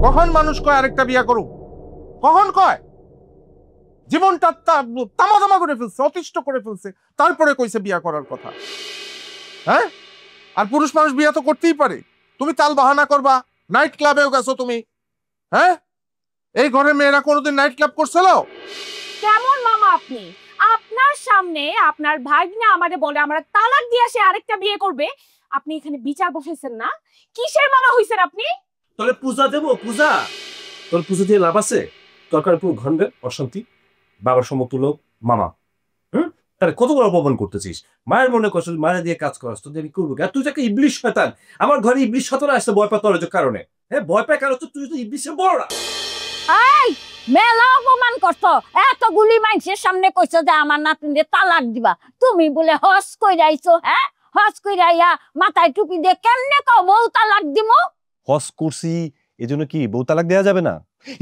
কখন মানুষ কয় আরেকটা বিয়া করুক? কখন কয়? জীবনটা তামা তামা করে ফেলছে, অতিষ্ঠ করে ফেলছে, তারপরে কইছে বিয়া করার কথা। হ্যাঁ, আর পুরুষ মানুষ বিয়া তো করতেই পারে। তুমি তাল বাহানা করবা, নাইট ক্লাবেও গেছো তুমি। হ্যাঁ, এই ঘরে মেয়েরা কোনোদিন নাইট ক্লাব করছিল? কেমন মামা আপনি? আপনার সামনে আপনার ভাগ্নে আমারে বলে আমরা তালাক দিয়ে সে আরেকটা বিয়ে করবে, আপনি এখানে বিচার বসেছেন না? কিসের মামা হইছেন আপনি? তাহলে পূজা দেবো? পূজা তোর পুজো দিয়ে লাভ আছে? দরকার পুরো ঘন্ডে অশান্তি, বাবার সমতুল্য মামা। তাহলে কতগুলো অপমান করতেছিস? মায়ের মনে কষ্ট, মায়ের দিয়ে কাজ করাস, তোদের আমি করবো। আর তুই যাকে ইবলিশ শয়তান, আমার ঘরে ইবলিশ শয়তান আসছে ভয় পায় তোর কারণে। হ্যাঁ, ভয় পায় কারণ তুই তো ইবলিশের বড় না। এই মেলা অপমান করছো, এতগুলি মানুষের সামনে কইছো যে আমার নাতিনরে তালাক দিবা, তুমি বলে হস কইরা আইছো। হ্যাঁ, হস কইরা আইয়া মাথায় টুপি দিয়ে কেমনে কও বউ তালাক দিমু? হজ করছি এজন্য কি বউ তালাক দেওয়া যাবে না?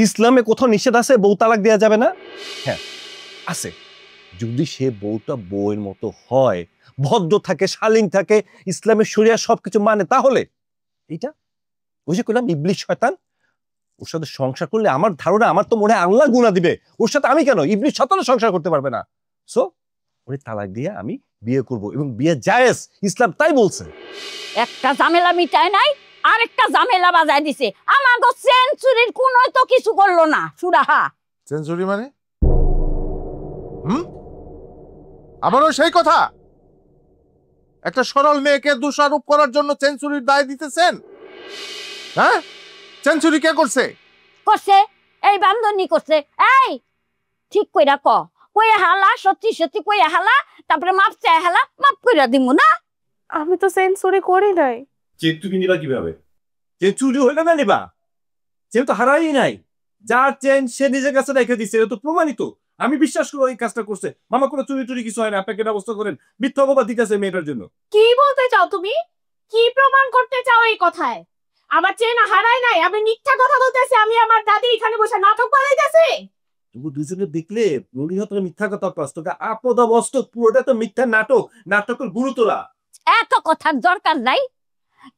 ইসলামে কোথাও নিষেধ আছে বউ তালাক দেওয়া যাবে না? হ্যাঁ আছে, যদি সে বউটা বউয়ের মতো হয়, ভদ্র থাকে, শালীন থাকে, ইসলামের শরিয়া সবকিছু মানে, তাহলে এইটা ওই যে কইলাম ইবলিশ শয়তান, ওর সাথে সংসার করলে আমার ধারণা, আমার তো মনে হয় আল্লাহ গুনাহ দিবে। ওর সাথে আমি কেন, ইবলিশ শয়তানও সংসার করতে পারবে না। সো ওরে তালাক দিয়ে আমি বিয়ে করব, এবং বিয়ে জায়েজ, ইসলাম তাই বলছে। একটা ঝামেলা মিটায় নাই, আরেকটা ঝামেলা বাজায় দিছে। আমাগো সেঞ্চুরির কোনো তো কিছু করলো না সুরাহা। সেঞ্চুরি মানে? আবারও সেই কথা, একটা সরল মেয়েকে দোষারোপ করার জন্য সেঞ্চুরির দায় দিতেছেন? হ্যাঁ, সেঞ্চুরি কে করছে? করছে এই বান্ধনী করছে। এই ঠিক কইরা কইয়া হালা, সত্যি সত্যি কইয়া হালা, তারপরে মাপ চাই হালা, মাপ কইরা দিমু না। আমি তো সেঞ্চুরি করি নাই। চেক তুমি নিবা কিভাবে? চেন চুরি হইলে না নিবা? চেন তো হারাই নাই, যার চেন সে নিজের কাছে রেখে দিচ্ছে, এটা তো প্রমাণিত। আমি বিশ্বাস করি এই কাজটা করছে। মামা কোনো চুরি টুরি কিছু হয় না, আপনাকে ব্যবস্থা করেন। মিথ্যা অপবাদ দিতেছে মেয়েটার জন্য। কি বলতে চাও তুমি? কি প্রমাণ করতে চাও এই কথায়? আমার চেন হারাই নাই, আমি মিথ্যা কথা বলতেছি। আমি আমার দাদি এখানে বসে নাটক বানাইতেছে। তুমি দুজনে দেখলে মনে হতো মিথ্যা কথা পাস, তোকে আপদ অবস্থ পুরোটা তো মিথ্যা নাটক, নাটকের গুরু তোলা। এত কথার দরকার নাই,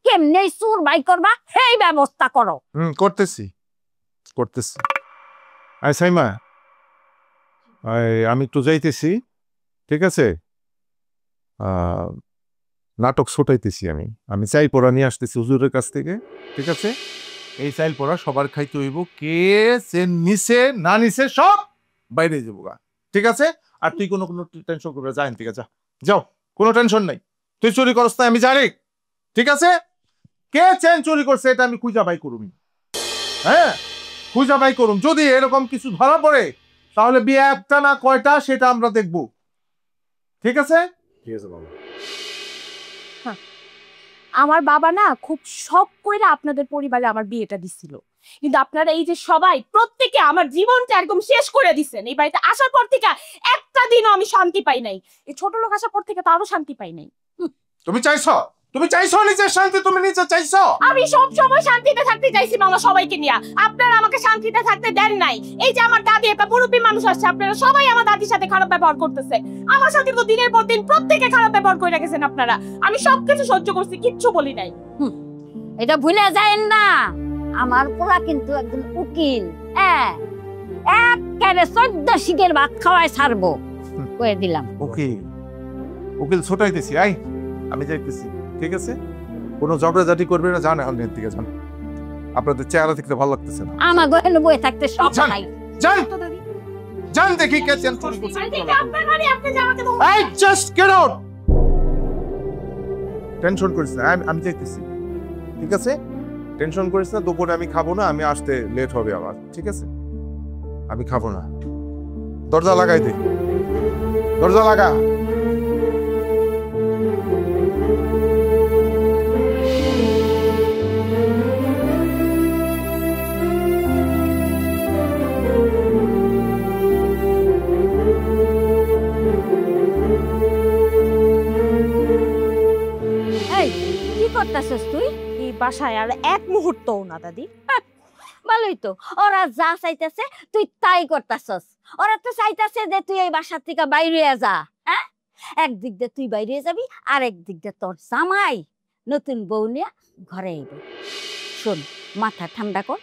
কেমনে চুর বাই করবা সেই ব্যবস্থা করো। করতেছি। সাইমা, আমি একটু যাইতেছি, ঠিক আছে? নাটক ছোটাইতেছি আমি চাইল পড়া নিয়ে আসতেছি হুজুরের কাছ থেকে, ঠিক আছে? এই চাইল পড়া সবার খাইতে হইব, কে নিছে না নিছে সব বাইরে যাবো, ঠিক আছে? আর তুই কোনো টেনশন করবে, যা ঠিক আছে, যাও, কোনো টেনশন নাই। তুই চুরি করস না আমি জানি, ঠিক আছে? কে চেন চুরি করছে এটা আমি খুঁজা বাই করুম। হ্যাঁ, খুঁজা বাই করুম। যদি এরকম কিছু ধরা পড়ে তাহলে বিয়ে একটা না কয়টা সেটা আমরা দেখব, ঠিক আছে? ঠিক আছে বাবা। আমার বাবা না খুব শখ কইরা আপনাদের পরিবারে আমার বিয়েটা দিছিল, কিন্তু আপনারা এই যে সবাই প্রত্যেকে আমার জীবনটা একদম শেষ করে দিচ্ছেন। এই বাড়িতে আসার পর থেকে একটা দিনও আমি শান্তি পাই নাই। এই ছোট লোক আসার পর থেকে তারও শান্তি পাই নাই। তুমি চাইছো নিজের শান্তি, তুমি নিজে চাইছো। আমি সব সময় শান্তিতে থাকতে চাইছি মামা, সবাইকে নিয়ে। আপনারা আমাকে শান্তিতে থাকতে দেন নাই। এই যে আমার দাদি একটা মুরব্বী মানুষ আসছে, আপনারা সবাই আমার দাদির সাথে খারাপ ব্যবহার করতেছে। আমার সাথে তো দিনের পর দিন প্রত্যেকে খারাপ ব্যবহার করে রেখেছেন আপনারা। আমি সবকিছু সহ্য করছি, কিচ্ছু বলি নাই। এটা ভুলে যায়েন না, আমার পোলা কিন্তু একজন উকিল। একেবারে 14 শিখের ভাত খাওয়ায় ছাড়বো কয়ে দিলাম। উকিল ছোটাইতেছি, আমি যাইতেছি, ঠিক আছে? কোনো ঝগড়াঝাটি করবে না, জান এখন দিকে যান। আপনাদের চেহারা দেখতে ভালো লাগতেছে না। আমার গহনে বই থাকতে সব খাই। জান দেখি কে চেন চুরি করছে। আপনি যে আমাকে জাস্ট গেট আউট। টেনশন করিস না, আমি যাইতেছি, ঠিক আছে? টেনশন করিস না, দুপুরে আমি খাবো না, আমি আসতে লেট হবে আমার, ঠিক আছে? আমি খাবো না। দরজা লাগাই দে, দরজা লাগা। তুই এই বাসায় আর এক মুহূর্তও না দাদি। ভালোই তো, ওরা যা চাইতেছে তুই তাই করতেছস। ওরা তো চাইতেছে যে তুই এই বাসার থেকে বাইরে যা। হ্যাঁ, একদিক দিয়ে তুই বাইরে যাবি, আর একদিক দিয়ে তোর জামাই নতুন বউ নিয়ে ঘরে আইবে। শোন, মাথা ঠান্ডা কর,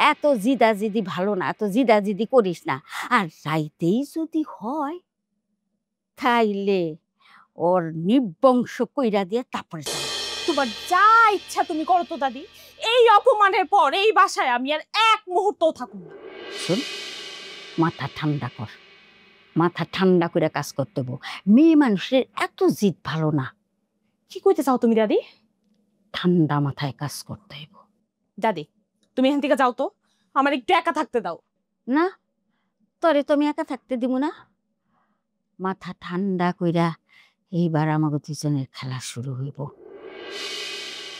এত জিদাজিদি ভালো না, এত জিদাজিদি করিস না। আর রাইতেই যদি হয় তাইলে ওর নিবংশ কইরা দিয়ে তারপরে যাবো। তোমার যা ইচ্ছা তুমি করো তো দাদি। এই অপমানের পর এই বাসায় আমি আর এক মুহূর্তও থাকুন না। শোন, মাথা ঠান্ডা কর, মাথা ঠান্ডা করে কাজ করতে হবো। মেয়ে মানুষের এত জিদ ভালো না। কি কইতে চাও তুমি দাদি? ঠান্ডা মাথায় কাজ করতে হইব। দাদি তুমি এখান থেকে যাও তো, আমার একটু একা থাকতে দাও। না, তরে তুমি একা থাকতে দিব না। মাথা ঠান্ডা কইরা এইবার আমাকে দুজনের খেলা শুরু হইব।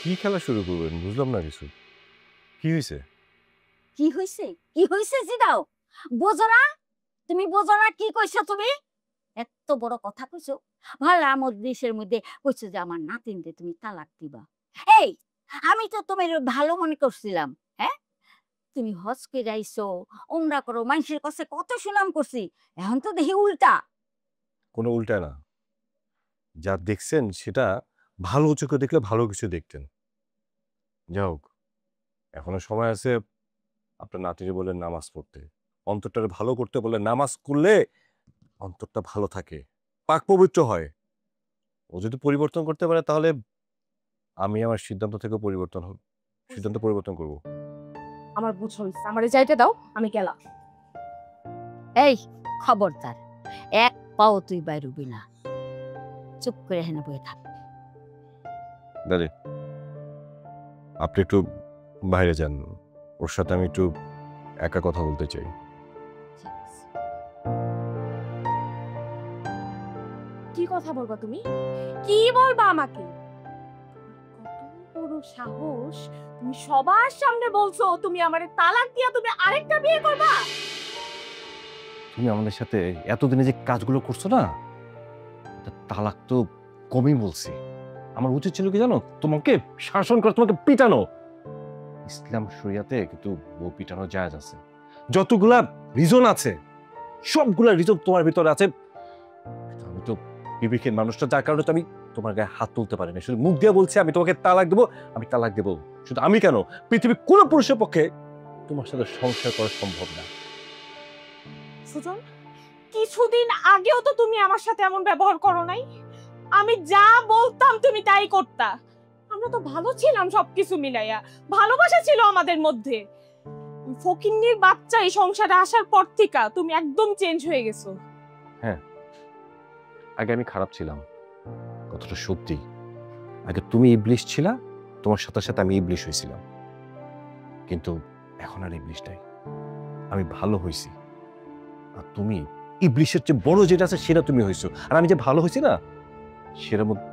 কি খেলা শুরু করবেন বুঝলাম না কিছু। কি হয়েছে? কি হইছে? কি হইছে জিদাও? বোঝো না? তুমি বোঝো না কি কইছো তুমি? এত বড় কথা কইছো। ভালো আমার দেশের মধ্যে কইছো যে আমার নাতিনকে তুমি তালাক দিবা। এই, আমি তো তুমি ভালো মনে করছিলাম। হ্যাঁ, তুমি হজ করে আইছো, উমরা করো, মানুষের কাছে কত সুনাম করছি। এখন তো দেখি উল্টা। কোনো উল্টা না, যা দেখছেন সেটা ভালো চোখে দেখলে ভালো কিছু দেখতেন। যাই হোক, এখনো সময় আছে। আপনার নাতিরে বলেন নামাজ পড়তে, অন্তরটা ভালো করতে বলে। নামাজ করলে অন্তরটা ভালো থাকে, পাক পবিত্র হয়। ও যদি পরিবর্তন করতে পারে তাহলে আমি আমার সিদ্ধান্ত থেকে সিদ্ধান্ত পরিবর্তন করব। আমার বুঝ হইছে, আমারে যাইতে দাও, আমি গেলাম। এই খবরদার, এক পাও তুই বাইর হবি না। চুপ করে হেনে বয়ে থাক। দাদি, আপনি একটু বাইরে যান, ওর সাথে আমি একটু একা কথা বলতে চাই। কি কথা বলবা তুমি? কি বলবা আমাকে? কত বড় সাহস, তুমি সবার সামনে বলছো তুমি আমারে তালাক দিয়া তুমি আরেকটা বিয়ে করবা? তুমি আমাদের সাথে এতদিনে যে কাজগুলো করছো না, তালাক তো কমই বলছি। আমার উচিত ছিল কি জানো, তোমাকে শাসন করা, তোমাকে পিটানো। ইসলাম শরিয়াতে কিন্তু বউ পিটানো জায়েজ আছে। যতগুলা রিজন আছে সবগুলা রিজন তোমার ভিতরে আছে। আমি তো বিবেকের মানুষটা, যার কারণে তো আমি তোমার গায়ে হাত তুলতে পারি না। শুধু মুখ দিয়ে বলছি আমি তোমাকে তালাক দেবো, আমি তালাক দেবো। শুধু আমি কেন, পৃথিবীর কোনো পুরুষের পক্ষে তোমার সাথে সংসার করা সম্ভব না। সুজন, কিছুদিন আগেও তো তুমি আমার সাথে এমন ব্যবহার করো নাই। আমি যা বলতাম তুমি তাই করতা। আমরা তো ভালো ছিলাম, সবকিছু মিলাইয়া ভালোবাসা ছিল আমাদের মধ্যে। ফকিন্নির বাচ্চা এই সংসারে আসার পর থেকে তুমি একদম চেঞ্জ হয়ে গেছো। হ্যাঁ, আগে আমি খারাপ ছিলাম, কতটা সত্যি। আগে তুমি ইবলিশ ছিলা, তোমার সাথে সাথে আমি ইবলিশ হয়েছিলাম। কিন্তু এখন আর ইবলিশ নাই, আমি ভালো হয়েছি। আর তুমি ইবলিশের চেয়ে বড় যেটা আছে সেটা তুমি হয়েছো। আর আমি যে ভালো হয়েছি না, সেটার মধ্যে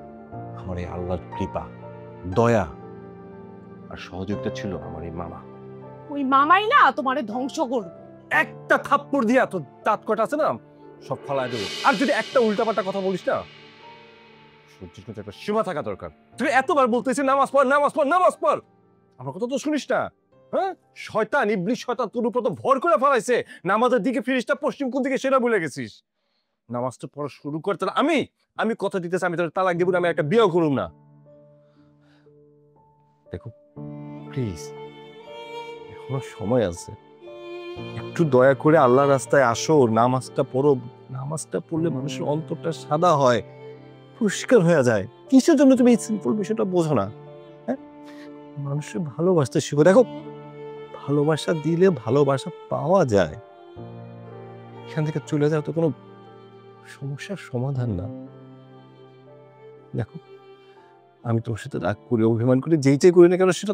আমার এই আল্লাহর কৃপা, দয়া আর সহযোগিতা ছিল আমার এই মামা। ওই মামাই না তোমারে ধ্বংস করবে। একটা থাপ্পড় দিয়া তো দাঁত কটা আছে না সব ফালায় দেবো। আর যদি একটা উল্টাপাল্টা কথা বলিস না, সহ্যের মধ্যে একটা সীমা থাকা দরকার। তুই এতবার বলতেছিস নামাজ পড়, নামাজ পড়, নামাজ পড়, আমার কথা তো শুনিস না। হ্যাঁ, শয়তান, ইবলিশ শয়তান তোর উপর তো ভর করে ফেলাইছে। নামাজের দিকে ফিরিসটা পশ্চিম কোন দিকে সেটা ভুলে গেছিস। নামাজটা পড়া শুরু করতে আমি কথা দিতেছি, আমি তোর তালাক দেব না, আমি একটা বিয়েও করুম না। দেখো প্লিজ, এখনো সময় আছে, একটু দয়া করে আল্লাহর রাস্তায় আসো, নামাজটা পড়ো। নামাজটা পড়লে মানুষের অন্তরটা সাদা হয়, পরিষ্কার হয়ে যায়। কিসের জন্য তুমি এই সিম্পল বিষয়টা বোঝো না? হ্যাঁ, মানুষের ভালোবাসতে শিখো। দেখো, ভালোবাসা দিলে ভালোবাসা পাওয়া যায়। এখান থেকে চলে যাও তো কোনো সমস্যার সমাধান না। দেখো, আমি তোমার সাথে রাগ করে, অভিমান করে, যেই করি না কেন, সেটা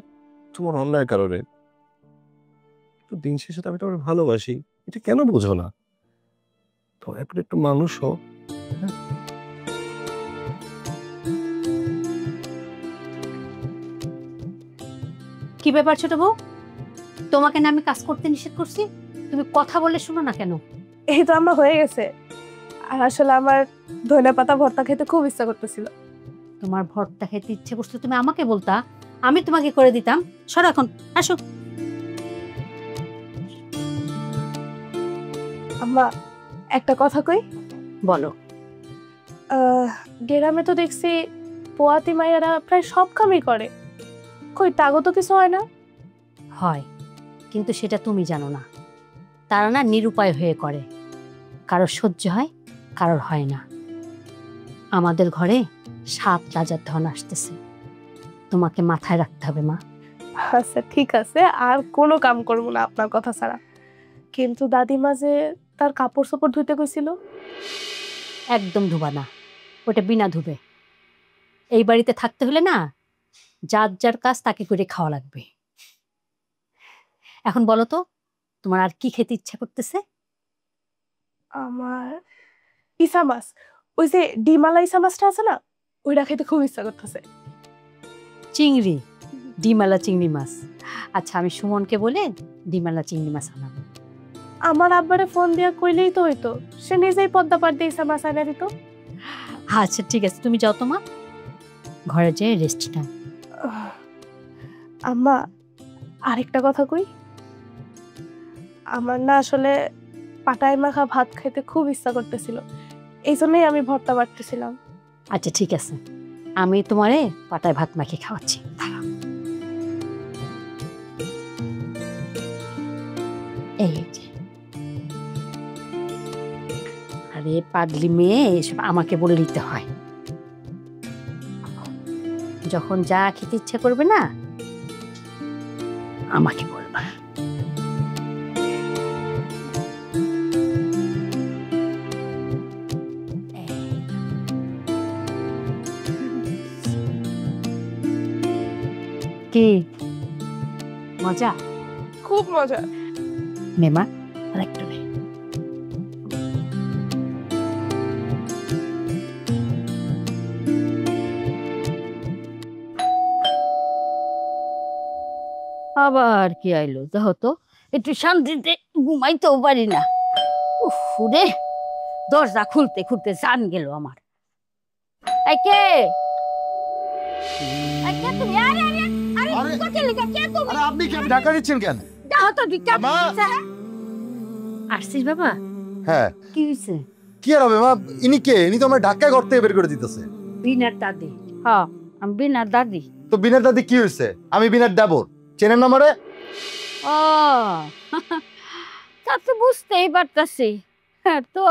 তোমার অন্যায়ের কারণে। তো দিন শেষে আমি তোমার ভালোবাসি, এটা কেন বোঝো না? দয়া করে একটু মানুষ হও। কি ব্যাপার ছোট বউ, তোমাকে না আমি কাজ করতে নিষেধ করছি? তুমি কথা বলে শোনো না কেন? এই তো আমরা হয়ে গেছে। আর আসলে আমার ধনে পাতা ভর্তা খেতে খুব ইচ্ছা করতেছিল। তোমার ভর্তা খেতে ইচ্ছে করছে, তুমি আমাকে বলতা, আমি তোমাকে করে দিতাম। সরো এখন, আসো। আম্মা, একটা কথা কই। বলো। গ্রামে তো দেখছি পোয়াতি মাইয়ারা প্রায় সব কামই করে, কই তাগো তো কিছু হয় না? হয়, কিন্তু সেটা তুমি জানো না। তারা না নিরুপায় হয়ে করে, কারোর সহ্য হয়, কারোর হয় না। আমাদের ঘরে 7 রাজার ধন আসতেছে, তোমাকে মাথায় রাখতে হবে মা। আচ্ছা ঠিক আছে, আর কোনো কাম করবো না আপনার কথা ছাড়া। কিন্তু দাদিমা যে তার কাপড় চোপড় ধুইতে কইছিল। একদম ধুবা না, ওটা বিনা ধুবে। এই বাড়িতে থাকতে হলে না যার যার কাজ তাকে করে খাওয়া লাগবে। এখন বলো তো, তোমার আর কি খেতে ইচ্ছা করতেছে? আমার ইসা মাছ, ওই যে ডিমালা ইসা মাছটা আছে না, ওইটা খেতে খুব ইচ্ছা করতেছে। চিংড়ি, ডিমালা চিংড়ি মাছ। আচ্ছা, আমি সুমনকে বলে ডিমালা চিংড়ি মাছ আনাবো। আমার আব্বারে ফোন দিয়া কইলেই তো হইতো, সে নিজেই পদ্মা পাড় দিয়ে ইসা মাছ আনা দিত। আচ্ছা ঠিক আছে, তুমি যাও তোমার ঘরে যেয়ে রেস্ট নাও। আম্মা, আরেকটা কথা কই। আমার না আসলে পাটায় মাখা ভাত খাইতে খুব ইচ্ছা করতেছিল, এই জন্যই আমি ভর্তা বাটতেছিলাম। আচ্ছা ঠিক আছে, আমি তোমারে পাটায় ভাত মাখিয়ে খাওয়াচ্ছি। দাঁড়াও। এই যে, আরে পাগলি মেয়ে, এসব আমাকে বলে দিতে হয়। যখন যা খেতে ইচ্ছা করবে না আমাকে বলবা। কি মজা? খুব মজা। মেমা আরেকটু নে। আবার কি আইলো দেখো তো, একটু শান্তিতে ঘুমাইতেও পারি না। উফ রে, দরজা খুলতে খুলতে জান গেল আমার। এই কে? এই কে তুমি? আরে আরে আরে আরে! কোথায় লিখা? কে তুমি? আরে আপনি কি ঢাকা দিচ্ছেন কেন? দাও তো দিকা। মা! আসছিস বাবা? হ্যাঁ, কি হইছে? কি আর হবে মা? ইনি কে? ইনি তো আমার ঢাকায় ঘর থেকে বের করে দিতেছে। বিনার দাদি। হ্যাঁ, আমি বিনার দাদি। তো বিনার দাদি কি হয়েছে? আমি বিনার দেবর, চেনেন না আমারে? ও তা তো বুঝতেই পারতাছি। হ্যাঁ, তো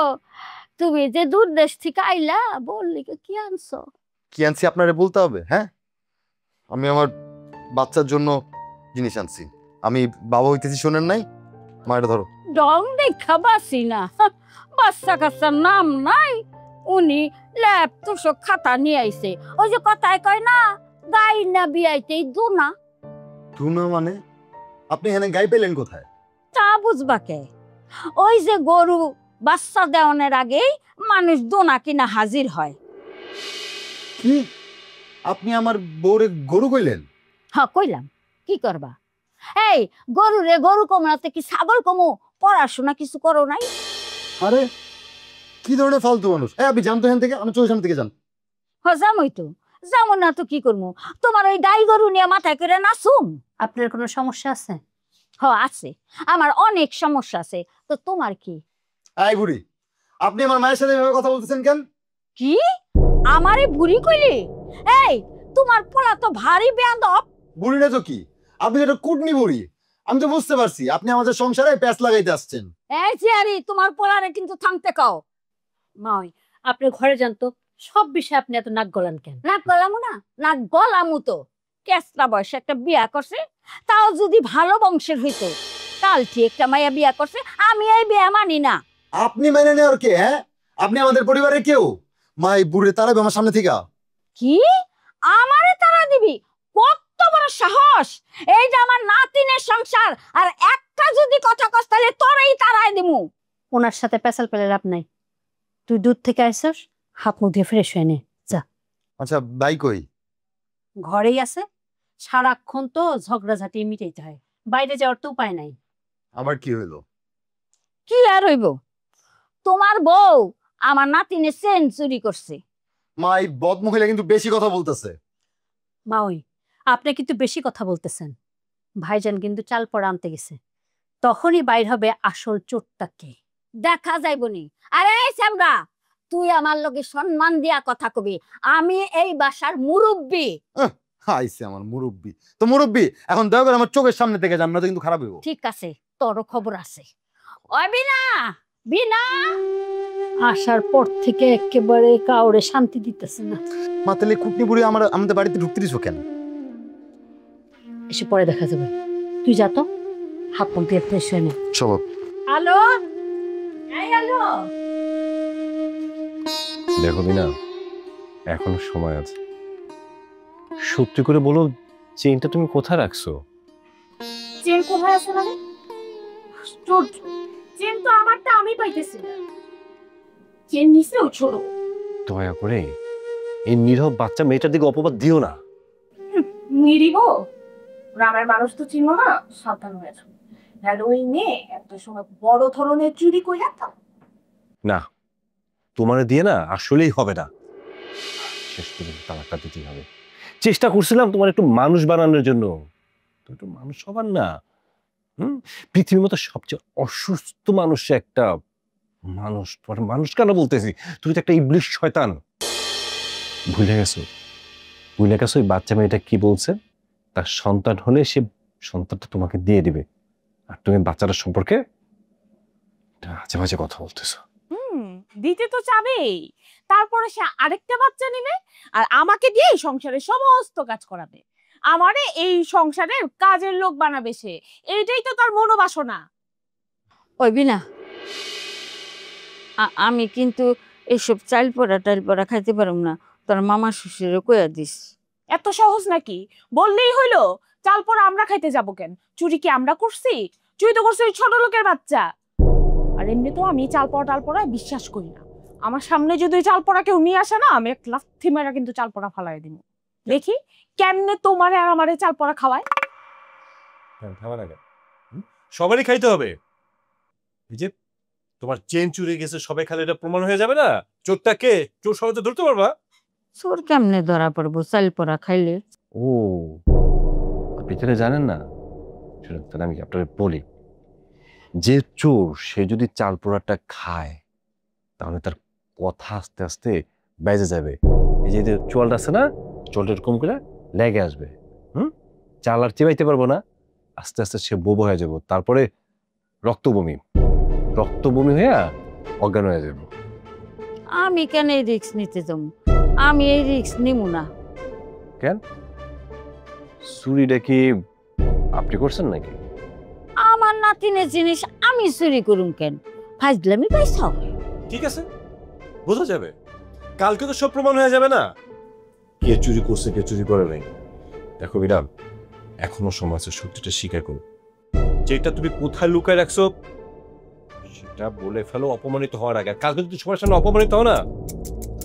তুমি যে দূর দেশ থেকে আইলা, বললি কি আনছো? কি আনছি আপনারে বলতে হবে? হ্যাঁ, আমি আমার বাচ্চার জন্য জিনিস আনছি। আমি বাবা হইতেছি, শোনেন নাই? মা এটা ধরো। ডং দেখা বাসি না, বাচ্চা কাচ্চার নাম নাই। উনি ল্যাপ তুষক খাতা নিয়ে আইছে। ওই যে কথায় কয় না, গাই না বিয়াইতেই দুনা। টুনা মানে? আপনি এখানে গাই পেলেন কোথায়? তা বুঝবা কে? ওই যে গরু বাচ্চা দেওয়ানোর আগেই মানুষ দোনা কিনা হাজির হয়। কি? আপনি আমার বউরে গরু কইলেন? হ্যাঁ কইলাম, কি করবা? এই গরু রে গরু কমাতে কি ছাগল কমু? পড়াশোনা কিছু করো নাই? আরে কি ধরনের ফালতু মানুষ! আপনি জানতো এখান থেকে, আমি চোখের সামনে থেকে যান। হ যামই তো, যেমন না তো কি করবো? তোমার ওই গাই গরু নিয়ে মাথায় করে নাচুম? আপনার কোনো সমস্যা আছে? হ আছে, আমার অনেক সমস্যা আছে। তো তোমার কি? এই বুড়ি, আপনি আমার মায়ের সাথে এভাবে কথা বলতেছেন কেন? কি আমারে বুড়ি কইলি? এই তোমার পোলা তো ভারী বেয়াদব। বুড়ি না তো কি, আপনি যেটা কুটনি বুড়ি। আমি তো বুঝতে পারছি আপনি আমাদের সংসারে প্যাঁচ লাগাইতে আসছেন। এই জিয়ারি, তোমার পোলারে কিন্তু থামতে কও। মাই, আপনি ঘরে যান তো, সব বিষয়ে আপনি এত নাক গলান কেন? নাক গলামু না? নাক গলামু তো। কেসরা বয়সে একটা বিয়া করছে, তাও যদি ভালো বংশের হইতো। কালটি একটা মাইয়া বিয়া করছে, আমি এই বিয়া মানি না। আপনি মেনে নেওয়ার কে? হ্যাঁ, আপনি আমাদের পরিবারের কেউ। মা এই বুড়ি তারাবে আমার সামনে থেকে। কি আমারে তারা দিবি? কত বড় সাহস! এই যে আমার নাতিনের সংসার, আর একটা যদি কথা কস তাহলে তোরই তারাই দিমু। ওনার সাথে পেছাল পেলে লাভ নাই। তুই দূর থেকে আইসস, হাত মুখ দিয়ে ফ্রেশ হয়ে নে যা। আচ্ছা বাই কই? ঘরেই আছে, সারাক্ষণ তো ঝগড়াঝাটি মিটাইতে হয়, বাইরে যাওয়ার তো উপায় নাই। আবার কি হইলো? কি আর হইব? তোমার বউ আমার নাতিনের চেন চুরি করছে। মা এই বদ মহিলা কিন্তু বেশি কথা বলতেছে। মাওই, আপনি কিন্তু বেশি কথা বলতেছেন। ভাইজান কিন্তু চাল পড়া আনতে গেছে, তখনই বাইর হবে আসল চোরটা কে, দেখা যাইবনি। আরে শ্যামরা, তুই আমার লগে সম্মান দিয়া কথা কবি। আমি এই বাসার মুরব্বি। আইছে আমার মুরব্বি। তো মুরব্বি এখন দয়া করে আমার চোখের সামনে থেকে যান, না তো কিন্তু খারাপ হইব। ঠিক আছে, তোর খবর আছে। ওই বিনা, বিনা আসার পর থেকে একেবারে কাউরে শান্তি দিতেছে না। মা তাহলে কুটনি বুড়ি আমাদের বাড়িতে ঢুকতে দিছো কেন? এসে পরে দেখা যাবে। তুই যা তো, হাত পা দিয়ে ফ্রেশ হয়ে নে। চলো। হ্যালো, এই হ্যালো। দেখো বিনা, এখনো সময় আছে। সত্যি করে বলো, চেইনটা তুমি কোথায় রাখছো? চেন কোথায় আছে মানে? চেন তো আমারটা আমি পাইতেছি না। চেন নিছে ও ছোট। দয়া করে এই নীরব বাচ্চা মেয়েটার দিকে অপবাদ দিও না। নিরিব গ্রামের মানুষ তো চিনো না, সাবধান হয়ে যাও। নাহলে ওই মেয়ে একটা সময় বড় ধরনের চুরি কইরা তো। না, তোমার দিয়ে না আসলেই হবে না। শেষ পর্যন্ত তালাকটা দিতেই হবে। চেষ্টা করছিলাম তোমার একটু মানুষ বানানোর জন্য, তো একটু মানুষ হবার না। পৃথিবীর মতো সবচেয়ে অসুস্থ মানুষ একটা মানুষ। তোমার মানুষ কেন বলতেছি, তুমি তো একটা ইবলিশ শয়তান। ভুলে গেছো, ভুলে গেছো ওই বাচ্চা মেয়েটা কি বলছে? তার সন্তান হলে সে সন্তানটা তোমাকে দিয়ে দিবে, আর তুমি বাচ্চাটার সম্পর্কে আজে বাজে কথা বলতেছো। দিতে তো চাবেই, তারপরে সে আরেকটা বাচ্চা নেবে আর আমাকে দিয়ে এই সংসারের সমস্ত কাজ করাবে। আমারে এই সংসারের কাজের লোক বানাবে সে। এইটাই তো তার মনোবাসনা। ওই বিনা, আমি কিন্তু এইসব চাল পড়া খাইতে পারুম না, তোর মামা শ্বশুরে কইয়া দিস। এত সহজ নাকি? বললেই হইলো। চাল পড়া আমরা খাইতে যাবো কেন? চুরি কি আমরা করছি? চুরি তো করছে ওই ছোট লোকের বাচ্চা। আর এমনি তো আমি চাল পড়ায় বিশ্বাস করি না। আমার সামনে যদি চাল পড়া কেউ নিয়ে আসে না, আমি এক লাথি মেরা কিন্তু চাল পড়া ফালাই দিব। দেখি কেমনে তোমারে আর আমারে চাল পড়া খাওয়ায়। সবারই খাইতে হবে। এই যে তোমার চেন চুরি গেছে, সবাই খালে এটা প্রমাণ হয়ে যাবে না? চোরটা কে? চোর সবাই তো ধরতে পারবা। চোর কেমনে ধরা পড়বো চাল পড়া খাইলে? ও, ভিতরে জানেন না? শুনুন, তাহলে আমি আপনাকে বলি, যে চোর সে যদি চাল পোড়াটা খায় তাহলে তার কথা আস্তে আস্তে বেজে যাবে। এই যে চোয়ালটা আছে না, চোয়ালটা এরকম করে লেগে আসবে। চাল আর চেবাইতে পারবো না, আস্তে আস্তে সে বোবো হয়ে যাব, তারপরে রক্তবমি হয়ে অজ্ঞান হয়ে যাব। আমি কেন এই রিস্ক নিতে যাবো? আমি এই রিস্ক নিব না। কেন? চুরিটা কি আপনি করছেন নাকি? আমার নাতিনের জিনিস আমি চুরি করুম কেন? ফাজলামি পাইছ? ঠিক আছে, বোঝা যাবে। কালকে তো সব প্রমাণ হয়ে যাবে না, কে চুরি করছে কে চুরি করে নাই। দেখো বিরাম, এখনো সময় আছে, সত্যিটা স্বীকার করো। যেটা তুমি কোথায় লুকায় রাখছো সেটা বলে ফেলো অপমানিত হওয়ার আগে। কালকে যদি সবার সামনে অপমানিত হও না,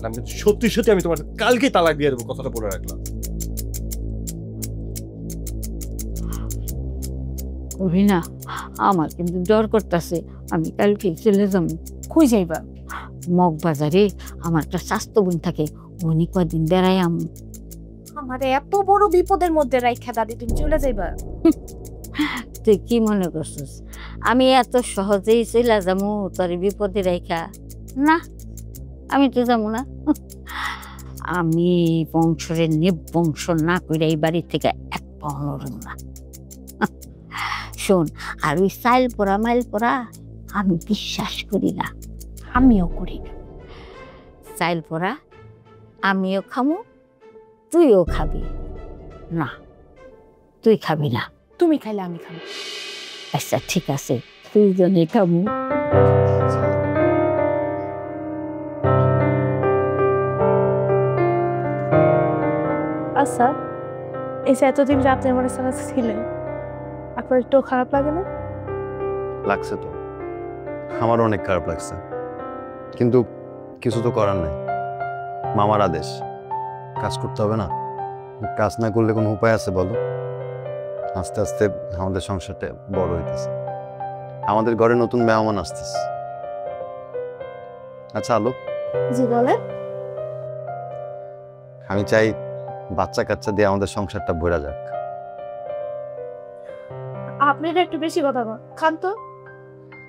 আমি সত্যি আমি তোমার কালকে তালাক দিয়ে দেবো, কথাটা বলে রাখলাম। অভিনা, আমার কিন্তু ডর করতেছে, আমি কালকে চলে যাবো। কই যাইবা? মগবাজারে আমার একটা স্বাস্থ্য বোন থাকে, উনি কদিন বেড়াই আমি। আমারে এত বড় বিপদের মধ্যে রাইখা দাদি তুমি চলে যাইবা? তুই কি মনে করছিস আমি এত সহজেই চলে যাবো তোর বিপদে রাইখা? না, আমি তো যাবো না। আমি বংশের নিবংশ না করে এই বাড়ি থেকে এক পাও নড়ব না। শোন, আর ওই চাইল পড়া মাইল পড়া আমি বিশ্বাস করি না। আমিও করি না। চাইল পড়া আমিও খামু, তুইও খাবি না। তুই খাবি না? তুমি খাইলে আমি খাবো। আচ্ছা ঠিক আছে, তুই জনে খামু। আচ্ছা, এই যে এতদিন রাতে আমার সাথে ছিলেন, আপনার একটু খারাপ লাগে না? লাগছে তো, আমার অনেক খারাপ লাগছে, কিন্তু কিছু তো করার নাই। মামার আদেশ, কাজ করতে হবে না? কাজ না করলে কোনো উপায় আছে বলো? আস্তে আস্তে আমাদের সংসারটা বড় হইতেছে, আমাদের ঘরে নতুন মেহমান আসতেছে। আচ্ছা আলো, জি বলেন। আমি চাই বাচ্চা কাচ্চা দিয়ে আমাদের সংসারটা ভরা যাক। আপনি একটু বেশি কথা বলেন, খান তো।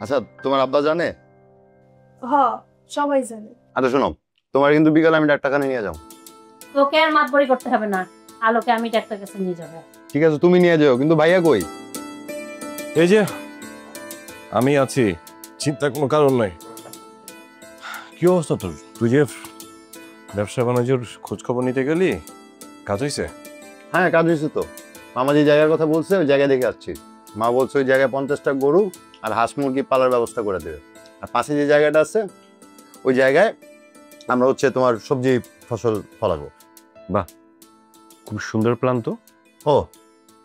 আচ্ছা, তোমার আব্বা জানে? হ, সবাই জানে। আচ্ছা শোনো, তোমার কিন্তু বিকালে আমি 1 টাকা নিয়ে যাও। তোকে আর মাতবরি করতে হবে না, আলোকে আমি ডাক্তার কাছে নিয়ে যাবো। ঠিক আছে তুমি নিয়ে যাও, কিন্তু ভাইয়া কই? এই যে আমি আছি, চিন্তার কোনো কারণ নাই। কি অবস্থা তোর? তুই যে ব্যবসা বাণিজ্যের খোঁজ খবর নিতে গেলি, কাজ হয়েছে? হ্যাঁ কাজ হয়েছে তো। মামা যে জায়গার কথা বলছে ওই জায়গায় দেখে আসছি। মা বলছে ওই জায়গায় 50টা গরু আর হাঁস মুরগি পালার ব্যবস্থা করে দেবে। আর পাশে যে জায়গাটা আছে ওই জায়গায় আমরা হচ্ছে তোমার সবজি ফসল ফলাবো। খুব সুন্দর প্ল্যান তো। ও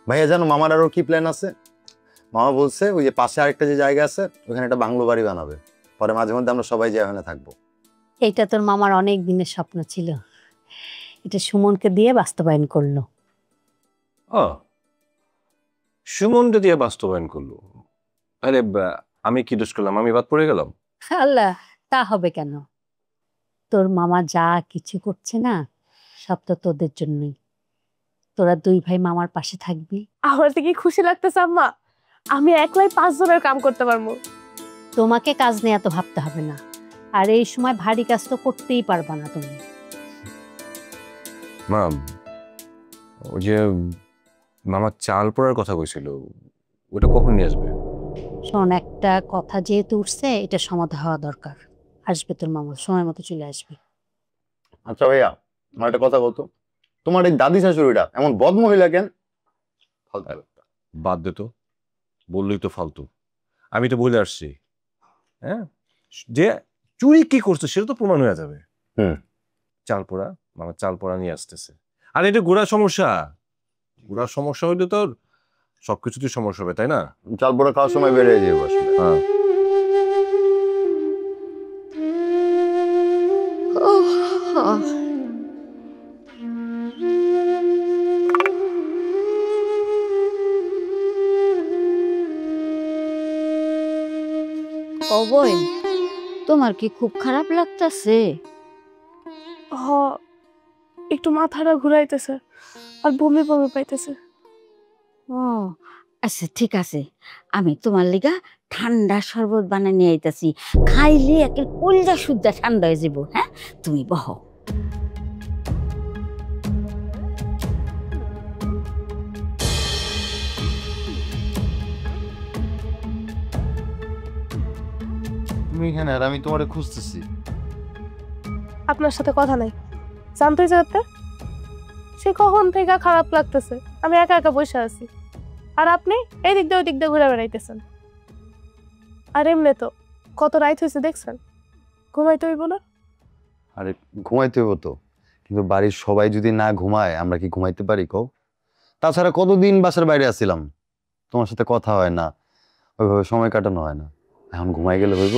ভাইয়া জানো মামার আরো কি প্ল্যান আছে? মামা বলছে ওই যে পাশে আরেকটা যে জায়গা আছে ওখানে একটা বাংলো বাড়ি বানাবে, পরে মাঝে মধ্যে আমরা সবাই যে ওখানে থাকবো। এইটা তোর মামার অনেক দিনের স্বপ্ন ছিল, এটা সুমনকে দিয়ে বাস্তবায়ন করলো। সুমনটা দিয়ে বাস্তবায়ন করলো? আরে আমি কি দোষ করলাম? আমি বাদ পড়ে গেলাম? আল্লাহ, তা হবে কেন? তোর মামা যা কিছু করছে না সব তো তোদের জন্যই। তোরা দুই ভাই মামার পাশে থাকবি। আমার তো কি খুশি লাগতেছে আম্মা, আমি একলাই 5 জনের কাম করতে পারবো। তোমাকে কাজ নিয়ে এত ভাবতে হবে না, আর এই সময় ভারী কাজ তো করতেই পারবা না তুমি। মা, ওই যে মামা চাল পড়ার কথা কইছিল, ওটা কখন নিয়ে আসবে? শোন, একটা কথা যেহেতু উঠছে এটা সমাধান হওয়া দরকার। আসবে তোর মামা, সময় মতো চলে আসবে। আচ্ছা ভাইয়া আমার একটা কথা বলতো, তোমার এই দাদি শাশুড়িটা এমন বদ মহিলা কেন? বাদ দে তো, বললেই তো ফালতু। আমি তো বলে আসছি, হ্যাঁ, যে চুরি কি করছে সেটা তো প্রমাণ হয়ে যাবে। চাল পোড়া, মামা চাল পোড়া নিয়ে আসতেছে। আর এটা গোড়া সমস্যা, গোড়া সমস্যা হইলে তো সবকিছুতেই সমস্যা হবে, তাই না? চাল পোড়া খাওয়ার সময় বেড়ে যাবে আসলে। হ্যাঁ। ও বোন, তোমার কি খুব খারাপ লাগতাছে? হ, একটু মাথাটা ঘুরাইতেছে আর বমি বমি পাইতেছে। ও আচ্ছা ঠিক আছে, আমি তোমার লিগা ঠান্ডা শরবত বানাই নিয়ে আইতাছি। খাইলে একে কলজা সুদ্ধা ঠান্ডা হয়ে যাব। হ্যাঁ, তুমি বহো। তুমি এখানে আর আমি তোমারে খুঁজতেছি। আপনার সাথে কথা নাই, জানতেই যাতে সে কখন থেকে খারাপ লাগতেছে, আমি একা একা বসে আছি আর আপনি এই দিক দিয়ে ওই দিক দিয়ে ঘুরে বেড়াইতেছেন। আর এমনি তো কত রাইত হয়েছে দেখছেন, ঘুমাইতে হইব না? আরে ঘুমাইতে হইব তো, কিন্তু বাড়ির সবাই যদি না ঘুমায় আমরা কি ঘুমাইতে পারি কও? তাছাড়া কতদিন বাসার বাইরে আছিলাম, তোমার সাথে কথা হয় না, ওইভাবে সময় কাটানো হয় না, এখন ঘুমাই গেলে হইব?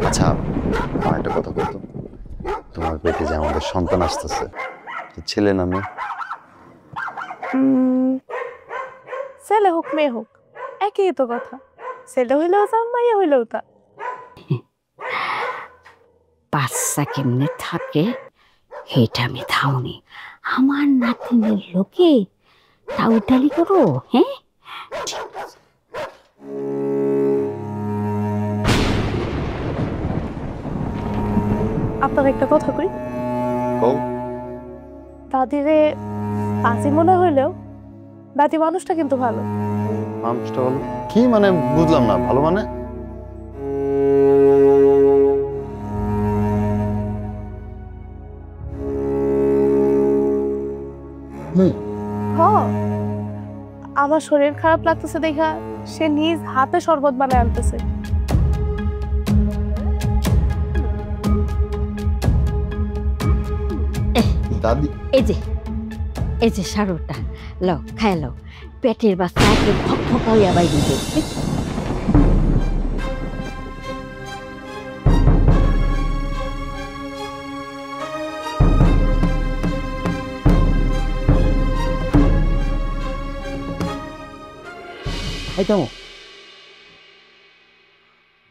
আচ্ছা আমার একটা কথা বলতো, তোমার পেটে যে আমাদের সন্তান আসতেছে, ছেলে না মেয়ে? ছেলে হোক মেয়ে হোক একই তো কথা, ছেলে হইলেও তা মাইয়া হইলেও তা। বাচ্চা কেমনে থাকে সেটা আমি ধাউনি। আমার নাতিনের লোকে টাউটালি করো। হ্যাঁ, আপনার একটা কথা কই, কও। দাদিরে পাঁচি মনে হইলেও দাদি মানুষটা কিন্তু ভালো। মানুষটা ভালো কি মানে বুঝলাম না, ভালো মানে? হ, আমার শরীর খারাপ লাগতেছে দেখা সে নিজ হাতে শরবত বানায় আনতেছে। দাদি এই যে সারোটা লও, খাই লও। পেটের বাচ্চাকে ফক ফক হইয়া বাইরে দিতে।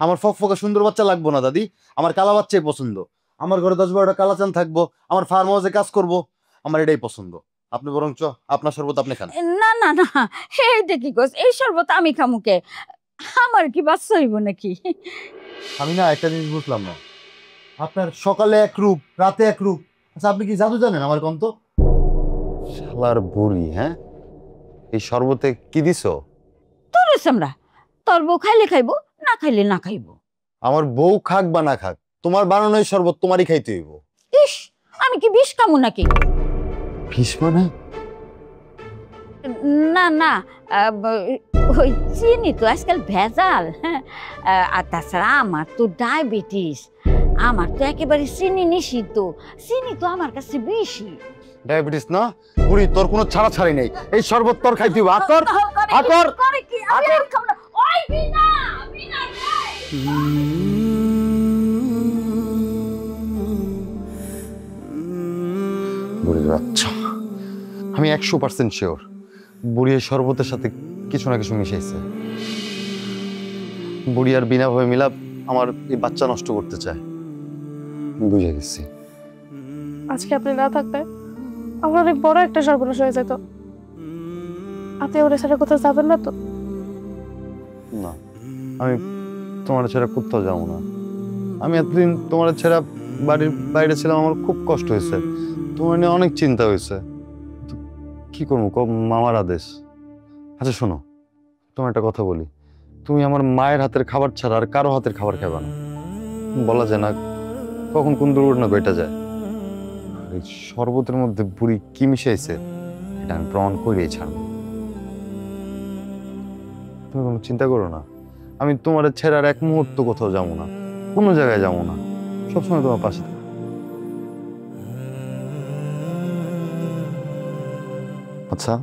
আমার ফকফকা সুন্দর বাচ্চা লাগবো না দাদি, আমার কালা বাচ্চাই পছন্দ। আমার ঘরে 10-12টা কালাচান থাকবো, আমার ফার্ম হাউসে কাজ করব, আমার এটাই পছন্দ। আপনি বরঞ্চ আপনার শরবত আপনি খান। না না না, এইটা কি কস? এই শরবত আমি খামুকে? আমার কি বাচ্চা হইব নাকি? আমি না একটা জিনিস বুঝলাম না, আপনার সকালে এক রূপ, রাতে এক রূপ। আচ্ছা আপনি কি জাদু জানেন আমার কন্ত? শালার বুড়ি, হ্যাঁ এই শরবতে কি দিছো? তোর আমরা, তোর বউ খাইলে খাইবো, না খাইলে না খাইবো। আমার বউ খাক বা না খাক, তোমার বানানো এই শরবত তোমারই খাইতে হইব। ইস, আমি কি বিষ খামু নাকি? বিষ মানে? না না, ওই চিনি তো আজকাল ভেজাল, হ্যাঁ। আর তাছাড়া আমার তো ডায়াবেটিস, আমার তো একেবারে চিনি নিষিদ্ধ, চিনি তো আমার কাছে বেশি। ডায়াবেটিস না বুড়ি, তোর কোনো ছাড়া ছাড়ি নেই, এই শরবত তোর খাইতে হইব। আকর আকর বুড়ির বাচ্চা, আমি 100% শিওর বুড়ি এই শরবতের সাথে কিছু না কিছু মিশাইছে। বুড়ি আর বিনা ভয় মিলাপ আমার এই বাচ্চা নষ্ট করতে চায়। বুঝে গেছি। আজকে আপনি না থাকতে আমার অনেক বড় একটা সর্বনাশ হয়ে যেত। আপনি ওর সাথে কোথাও যাবেন না তো? না, আমি তোমার ছেড়ে কোথাও যাবো না। আমি এতদিন তোমার ছেড়ে বাড়ির বাইরে ছিলাম, আমার খুব কষ্ট হয়েছে, তোমার নিয়ে অনেক চিন্তা হয়েছে। কি করবো, মামার আদেশ। আচ্ছা শোনো, তোমার একটা কথা বলি, তুমি আমার মায়ের হাতের খাবার ছাড়া আর কারো হাতের খাবার খাবে না। বলা যায় না কখন কোন দুর্ঘটনা ঘটে যায়। এই শরবতের মধ্যে বুড়ি কি মিশাইছে এটা আমি প্রমাণ করিয়ে ছাড়ব। তুমি কোনো চিন্তা করো না, আমি তোমার ছেড়ে আর এক মুহূর্ত কোথাও যাবো না, কোনো জায়গায় যাবো না, সবসময় তোমার পাশে থাকবো। আচ্ছা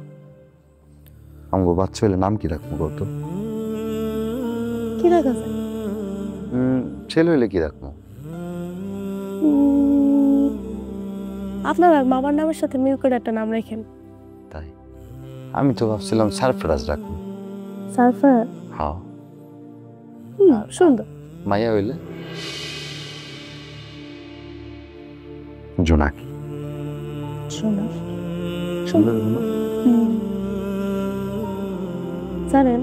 আমগো বাচ্চা হইলে নাম কি রাখবো কত? কি রাখা যায়? ছেলে হইলে কি রাখবো? আপনার আর মামার নামের সাথে মিল করে একটা নাম রাখেন। তাই আমি তো ভাবছিলাম সারফরাজ রাখবো। সারফরাজ? হ্যাঁ। সুন্দর। মাইয়া হইলে? জোনাকি। সুন্দর। সুন্দর হলো। জানেন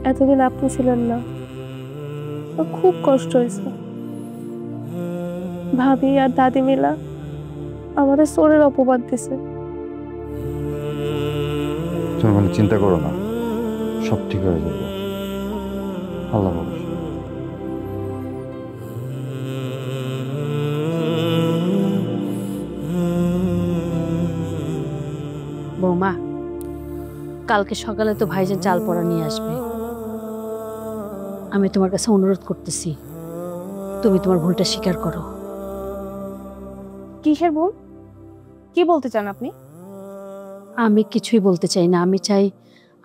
এতদিন আপনি ছিলেন না, খুব কষ্ট হয়েছে। ভাবি আর দাদি মিলা আমাদের চোরের অপবাদ দিছে। তুমি কোনো চিন্তা করো না, সব ঠিক হয়ে যাবে, আল্লাহ ভরসা। বৌমা, কালকে সকালে তো ভাইজান চাল পড়া নিয়ে আসবে। আমি তোমার কাছে অনুরোধ করতেছি, তুমি তোমার ভুলটা স্বীকার করো। কিসের ভুল? কি বলতে চান আপনি? আমি কিছুই বলতে চাই না, আমি চাই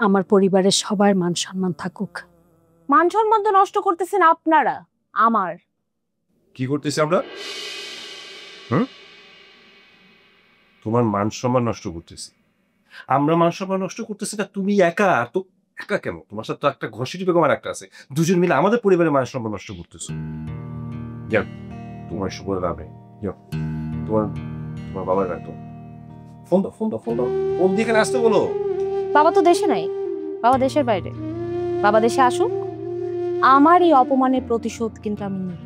আমার পরিবারের সবার মান সম্মান থাকুক। মান সম্মান তো নষ্ট করতেছেন আপনারা। আমার কি করতেছি আমরা? তোমার মান সম্মান নষ্ট করতেছি? আমরা মান সম্মান নষ্ট করতেছি না, তুমি একা। তো একা কেন? তোমার সাথে তো একটা ঘষিটি বেগম আর একটা আছে, দুজন মিলে আমাদের পরিবারের মান সম্মান নষ্ট করতেছো। যাও, তোমার সুবল রাবে, যাও তোমার তোমার বাবার রাখতো। ফোন দাও, ফোন দাও, ফোন দাও, ফোন দিয়ে এখানে আসতে বলো। বাবা তো দেশে নাই, বাবা দেশের বাইরে। বাবা দেশে আসুক, আমার এই অপমানের প্রতিশোধ কিন্তু আমি নিই।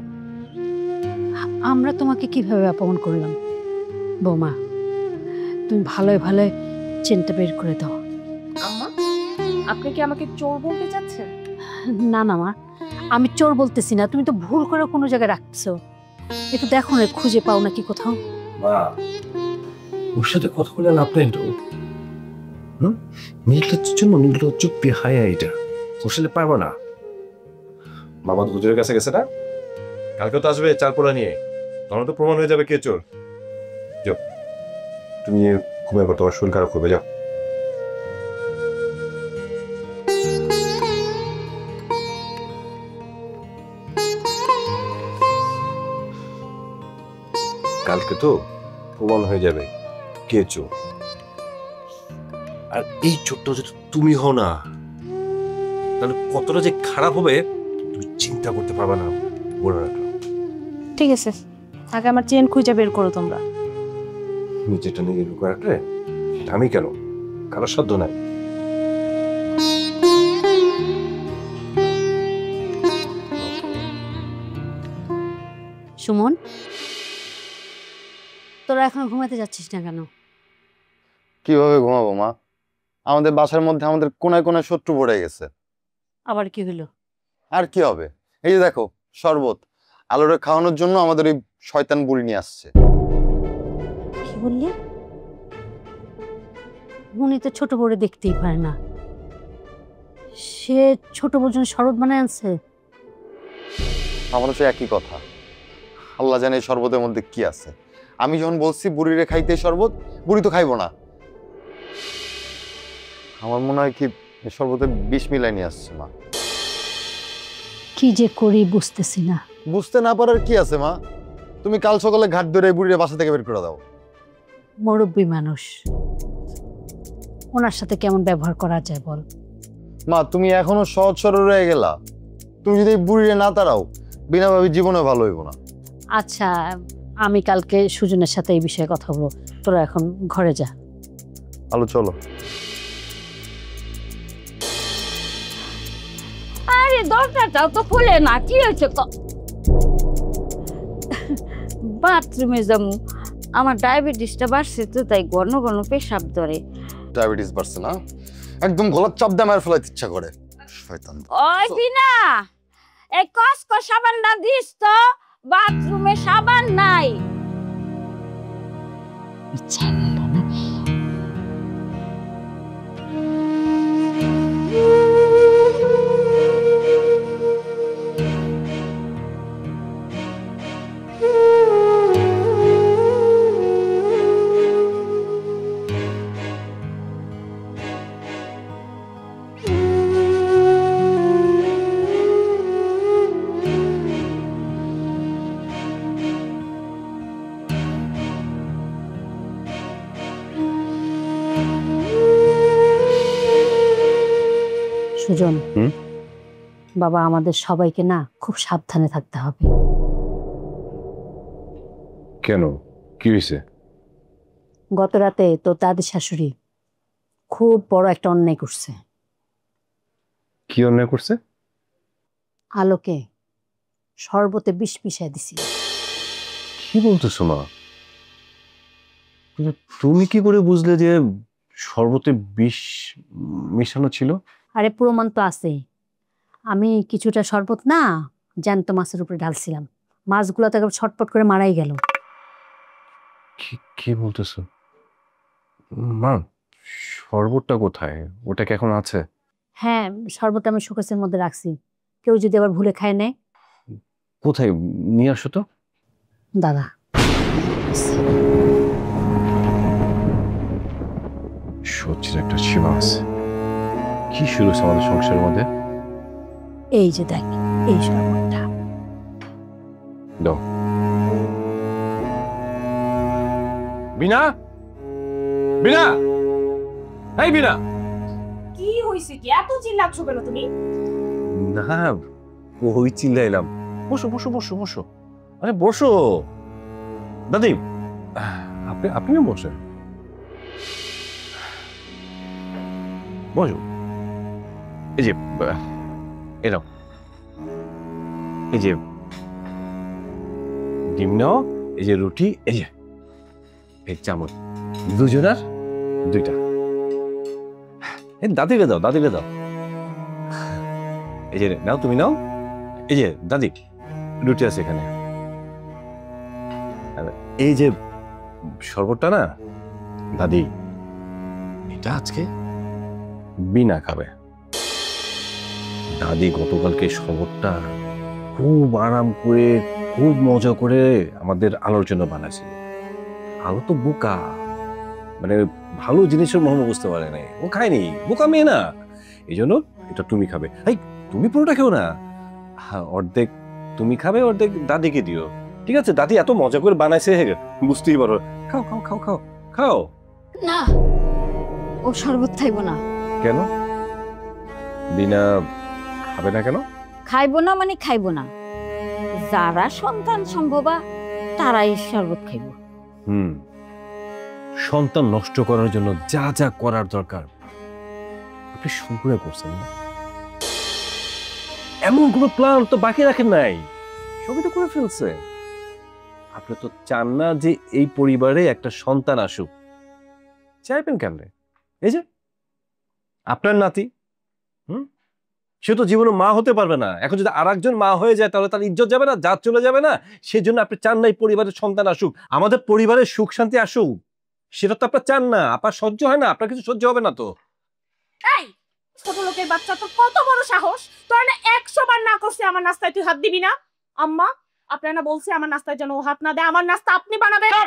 আমরা তোমাকে কিভাবে অপমান করলাম? বৌমা, তুমি ভালোই ভালোই চিন্তা বের করে দাও। আম্মা, আপনি কি আমাকে চোর বলতে চাচ্ছেন? না না মা, আমি চোর বলতেছি না, তুমি তো ভুল করে কোনো জায়গায় রাখছো। একটু দেখো না, খুঁজে পাও নাকি কোথাও। মা, ওর সাথে কথা বলে লাভ নেই তো। মেয়েটার জন্য মেয়েটা চুপ হায়া, এটা ওর সাথে পারবো না। মামা তো হুজুরের কাছে গেছে না, কালকে তো আসবে চাল পোড়া নিয়ে, তখন তো প্রমাণ হয়ে যাবে কে চোর। যাও তুমি ঘুমিয়ে পড়ো, তোমার শরীর খারাপ করবে, যাও। কালকে তো প্রমাণ হয়ে যাবে কে চোর। আর এই চোরটা যদি তুমি হও না, তাহলে কতটা যে খারাপ হবে তুমি চিন্তা করতে পারবে না। বলে রাখলাম। ঠিক আছে, আগে আমার চেন খুঁজে বের করো তোমরা। নিজেটা নিয়ে লুকা রাখলে আমি কেন, কারোর সাধ্য নাই। সুমন, তোরা এখন ঘুমাতে যাচ্ছিস না কেন? কিভাবে ঘুমাবো মা? আমাদের বাসার মধ্যে আমাদের কোনায় কোনায় শত্রু পড়ে গেছে। আবার কি হলো? আর কি হবে? এই যে দেখো শরবত, আলোরে খাওয়ানোর জন্য আমাদের ওই শয়তান বুড়ি নিয়ে আসছে। কি বললি? উনি তো ছোট বড় দেখতেই পারে না, সে ছোট বড় জন্য শরবত বানায় আনছে। আমারও সে একই কথা। আল্লাহ জানে এই শরবতের মধ্যে কি আছে। আমি যখন বলছি বুড়িরে খাইতে শরবত, বুড়ি তো খাইবো না। আমার মনে হয় কি এই শরবতে বিষ মিলাই নিয়ে আসছে মা। কি যে করি বুঝতেছি না। বুঝতে না পারার কি আছে মা? তুমি কাল সকালে ঘাট ধরে বুড়িরে বাসা থেকে বের করে দাও। মুরব্বী মানুষ, ওনার সাথে কেমন ব্যবহার করা যায় বল? মা তুমি এখনো সহজ সরল রয়ে গেলা। তুমি যদি এই বুড়িরে না তাড়াও, বিনা ভাবি জীবনে ভালো হইব না। আচ্ছা, আমি কালকে সুজনের সাথে এই বিষয়ে কথা বলবো। তোরা এখন ঘরে যা। আলো চলো। আরে দরজাটাও তো খুলে না, কি হয়েছে? বাথরুমে যাবো, আমার ডায়াবেটিসটা বাড়ছে তো, তাই ঘন ঘন পেশাব ধরে। ডায়াবেটিস বাড়ছে না? একদম গলার চাপ দিয়ে মার ফেলাইতে ইচ্ছা করে। শয়তান। ওই বিনা, এই কসকো সাবানটা দিস তো, বাথরুমে সাবান নাই। সুজন, বাবা আমাদের সবাইকে না খুব সাবধানে থাকতে হবে। কেন, কি হয়েছে? গত রাতে তোর দাদি শাশুড়ি খুব বড় একটা অন্যায় করছে। কি অন্যায় করছে? আলোকে শরবতে বিষ মিশিয়ে দিছি। কি বলতেছো মা? তুমি কি করে বুঝলে যে শরবতে বিষ মিশানো ছিল? আরে প্রমাণ তো আছে। আমি কিছুটা শরবত না জ্যান্ত মাছের উপরে ঢালছিলাম, মাছগুলো তো ছটপট করে মারাই গেল। কি বলতেছো মা? শরবতটা কোথায়? ওটা কি এখন আছে? হ্যাঁ, শরবত আমি শোকেসের মধ্যে রাখছি, কেউ যদি আবার ভুলে খায় নেয়। কোথায় নিয়ে আসো তো। দাদা, সত্যির একটা সীমা আছে। কি শুরু হচ্ছে আমাদের সংসারের মধ্যে? এই যে দেখ, এই শরবতটা দাও। বিনা, বিনা, এই বিনা। কি হইছে কি? এত চিল্লাচ্ছ কেন তুমি? না, ওই চিল্লাইলাম। বসো বসো বসো বসো। আরে বসো দাদি, আপনিও বসেন। বসো। এই যে এরাও, এই যে ডিম নাও, এই যে রুটি, এই চামচ, দুজনার দুইটা। দাদিকে দাও, দাদিকে দাও। এই যে নাও, তুমি নাও। এই যে দাদি, রুটি আছে এখানে। এই যে শরবতটা না দাদি, এটা আজকে বিনা খাবে। দাদি গতকালকে শরবতটা খুব আরাম করে, খুব মজা করে আমাদের আলোর জন্য বানাইছিল। আলো তো বোকা, মানে ভালো জিনিসের মর্ম বুঝতে পারে নাই, ও খায়নি, বোকা মেয়ে না। এই জন্য এটা তুমি খাবে। এই তুমি পুরোটা খেও না, অর্ধেক তুমি খাবে, অর্ধেক দাদিকে দিও। ঠিক আছে? দাদি এত মজা করে বানাইছে, বুঝতেই পারো। খাও খাও খাও খাও খাও। না, ও শরবত খাইব না। কেন বিনা খাবে না? কেন খাইব না মানে খাইব না। যারা সন্তান সম্ভবা তারাই শরবত খাইব। সন্তান নষ্ট করার জন্য যা যা করার দরকার আপনি সম্পূর্ণ করছেন না। এমন কোনো প্ল্যান তো বাকি রাখেন নাই, সবই তো করে ফেলছে। আপনি তো চান না যে এই পরিবারে একটা সন্তান আসুক, চাইবেন কেমনে? এই যে আপনার নাতি, সে তো জীবনে মা হতে পারবে না। এখন যদি আরেকজন মা হয়ে যায় তাহলে তার ইজ্জত যাবে না, জাত চলে যাবে না? সেজন্য আপনি চান না এই পরিবারের সন্তান আসুক, আমাদের পরিবারের সুখ শান্তি আসুক। সেটা তো আপনার চান না, আপনার সহ্য হয় না, আপনার কিছু সহ্য হবে না তো। এই ছোট লোকের বাচ্চা, তোর কত বড় সাহস! তোর না 100 বার না করছে আমার নাস্তায় তুই হাত দিবি না। আম্মা, আপনারা না বলছে আমার নাস্তায় যেন ও হাত না দেয়, আমার নাস্তা আপনি বানাবেন।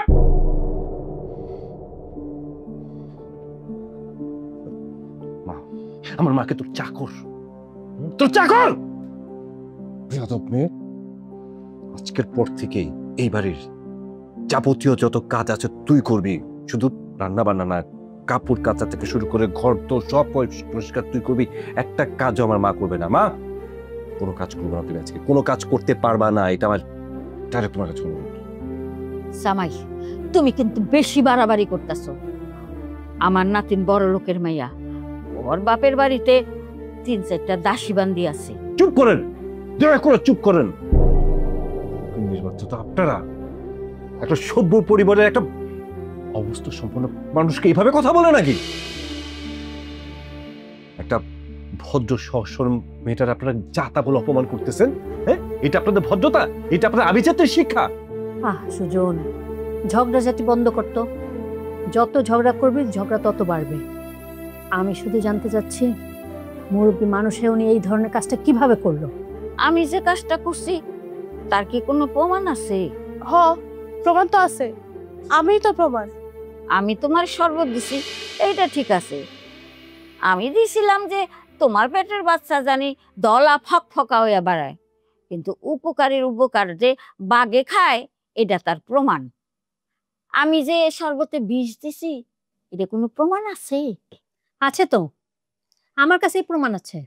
মা, আমার মাকে তোর চাকর, তোর চাকর। আজকের পর থেকে এই বাড়ির যাবতীয় যত কাজ আছে তুই করবি, শুধু রান্না বান্না না, কাপড় কাচা থেকে শুরু করে ঘর তো সব পরিষ্কার তুই করবি। একটা কাজও আমার মা করবে না। মা, কোনো কাজ করবে না তুমি, আজকে কোনো কাজ করতে পারবা না, এটা আমার ডাইরেক্ট তোমার কাছে অনুরোধ। জামাই, তুমি কিন্তু বেশি বাড়াবাড়ি করতেছো। আমার নাতিন বড় লোকের মাইয়া, ওর বাপের বাড়িতে 3-4টা দাসী বান্দি আছে। চুপ করেন, দয়া করে চুপ করেন। তো আপনারা একটা সভ্য পরিবারের একটা অবস্থা সম্পন্ন মানুষকে এইভাবে কথা বলে নাকি? একটা ভদ্র সরল মেয়েটার আপনারা জাতা বলে অপমান করতেছেন। হ্যাঁ, এটা আপনাদের ভদ্রতা? এটা আপনাদের আভিজাত্যের শিক্ষা? সুজন, ঝগড়া জাতি বন্ধ করতো। যত ঝগড়া করবে ঝগড়া তত বাড়বে। আমি শুধু জানতে চাচ্ছি মুরব্বী মানুষে উনি এই ধরনের কাজটা কিভাবে করলো? আমি যে কাজটা করছি তার কি কোনো প্রমাণ আছে? প্রমাণ তো আছে, আমি তো প্রমাণ। আমি তোমার শরবত দিছি, এইটা ঠিক আছে। আমি দিছিলাম যে তোমার পেটের বাচ্চা জানি দলা ফকফকা হইয়া বাড়ায়, কিন্তু উপকারীর উপকার যে বাগে খায় এটা তার প্রমাণ। আমি যে শরবতে বিষ দিছি এটা কোনো প্রমাণ আছে? আছে তো, আমার কাছেই প্রমাণ আছে।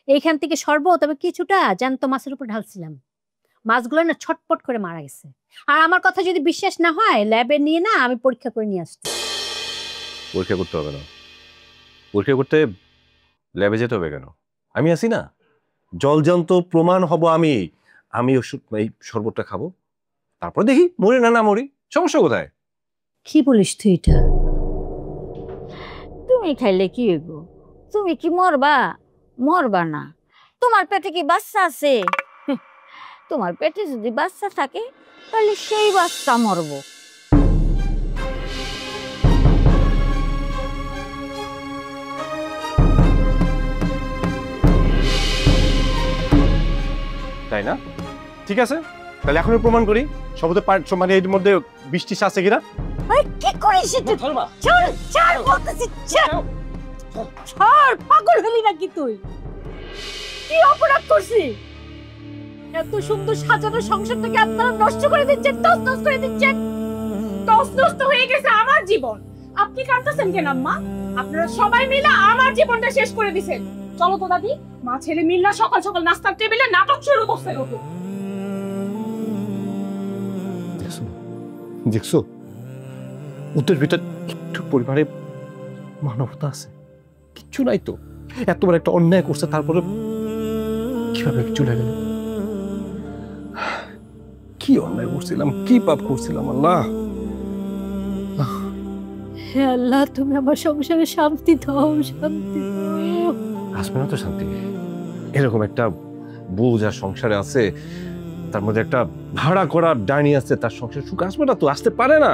এইখান থেকে শরবত তবে কিছুটা জ্যান্ত মাছের উপর ঢালছিলাম, মাছগুলো না ছটপট করে মারা গেছে। আর আমার কথা যদি বিশ্বাস না হয় ল্যাবে নিয়ে না আমি পরীক্ষা করে নিয়ে আসছি। পরীক্ষা করতে হবে না, পরীক্ষা করতে ল্যাবে যেতে হবে কেন? আমি আছি না, জলজান্ত প্রমাণ হব আমি। আমি ওষুধ এই শরবতটা খাবো, তারপর দেখি মরি না না মরি, সমস্যা কোথায়? কি বলিস তুই এটা? তুমি খাইলে কি হইব? তুমি কি মরবা? মরবা না। তোমার পেটে কি বাচ্চা আছে? তোমার পেটে যদি বাচ্চা থাকে তাহলে সেই বাচ্চা মরবো। তাই না? ঠিক আছে, তাহলে এখনই প্রমাণ করি শব্দের মানে এর মধ্যে বৃষ্টি আছে কিনা। কি করিস তুই? ছাড় ছাড় বলতেছি, ছাড়। ছাড়, পাগল হলি নাকি তুই? কি অপরাধ করছি? এত সুন্দর সাজানো সংসারটাকে আপনারা নষ্ট করে দিচ্ছেন, তছনছ করে দিচ্ছেন। তছনছ তো হয়ে গেছে আমার জীবন। আপনি কাঁদতেছেন কেন আম্মা? আপনারা সবাই মিলে আমার জীবনটা শেষ করে দিছেন। চলো তো দাদি, মা ছেলে মিল্লা সকাল সকাল নাস্তার টেবিলে নাটক শুরু করছে। দেখছো, ওদের ভিতর একটু পরিবারে মানবতা আছে? কিচ্ছু নাই তো। এত বড় একটা অন্যায় করছে, তারপরে কিভাবে চলে গেল? কি অন্যায় করছিলাম, কি পাপ করছিলাম? আল্লাহ, হে আল্লাহ, তুমি আমার সংসারে শান্তি দাও, শান্তি দাও। আসবে না তো শান্তি? এরকম একটা বউ যার সংসারে আছে, তার মধ্যে একটা ভাড়া করা ডাইনি আছে, তার সংসারে সুখ আসবে না তো? আসতে পারে না।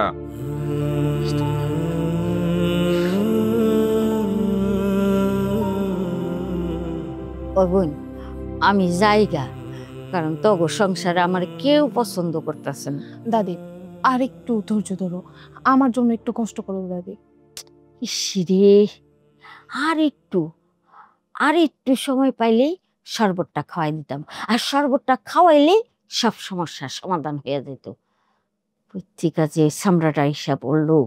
বোন, আমি যাইগা, কারণ তগো সংসারে আমার কেউ পছন্দ করতেছে না। দাদি, আর একটু ধৈর্য ধরো, আমার জন্য একটু কষ্ট করো দাদি। ইসরে, আর একটু সময় পাইলেই শরবতটা খাওয়াই দিতাম, আর শরবতটা খাওয়াইলে সব সমস্যার সমাধান হয়ে যেত। পত্রিকা যে সামরাটা হিসাব বললো।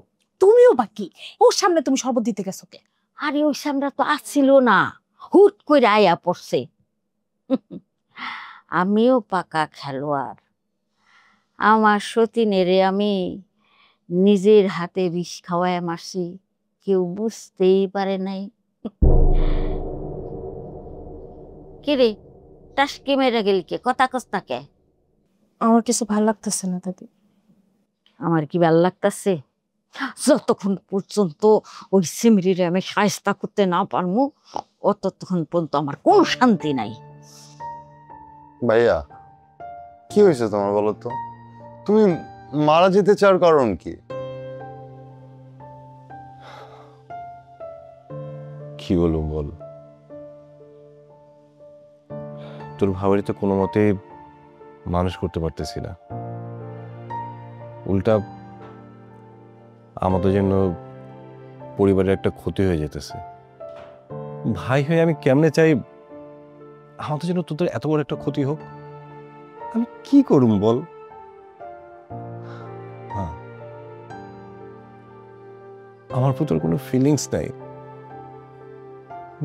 তুমিও বাকি, ওর সামনে তুমি শরবত দিতে গেছো কে? আরে ওই সামরা তো আসছিল না, হুট করে আয়া পড়ছে। আমিও পাকা খেলোয়াড়, আমার সতীনেরে আমি নিজের হাতে বিষ খাওয়ায় মারছি, কেউ বুঝতেই পারে নাই। কিরে টাসকে মেরে গেলকে, কথা কস্তা কে? আমার কিছু ভালো লাগতেছে না দাদি। আমার কি ভাল লাগতেছে? যতক্ষণ পর্যন্ত ওই সিমরিরে আমি সায়স্তা করতে না পারবো অতক্ষণ পর্যন্ত আমার কোনো শান্তি নাই। ভাইয়া কি হয়েছে তোমার বলো তো? তুমি মারা যেতে চাওয়ার কারণ কি? কি বলুম বল, তোর ভাবারি তো কোনো মতে মানুষ করতে পারতেছি না, উল্টা আমাদের জন্য পরিবারের একটা ক্ষতি হয়ে যেতেছে। ভাই হয়ে আমি কেমনে চাই আমাদের জন্য তোদের এত বড় একটা ক্ষতি হোক? আমি কি করুম বল? হ্যাঁ, আমার প্রতি কোনো ফিলিংস নাই।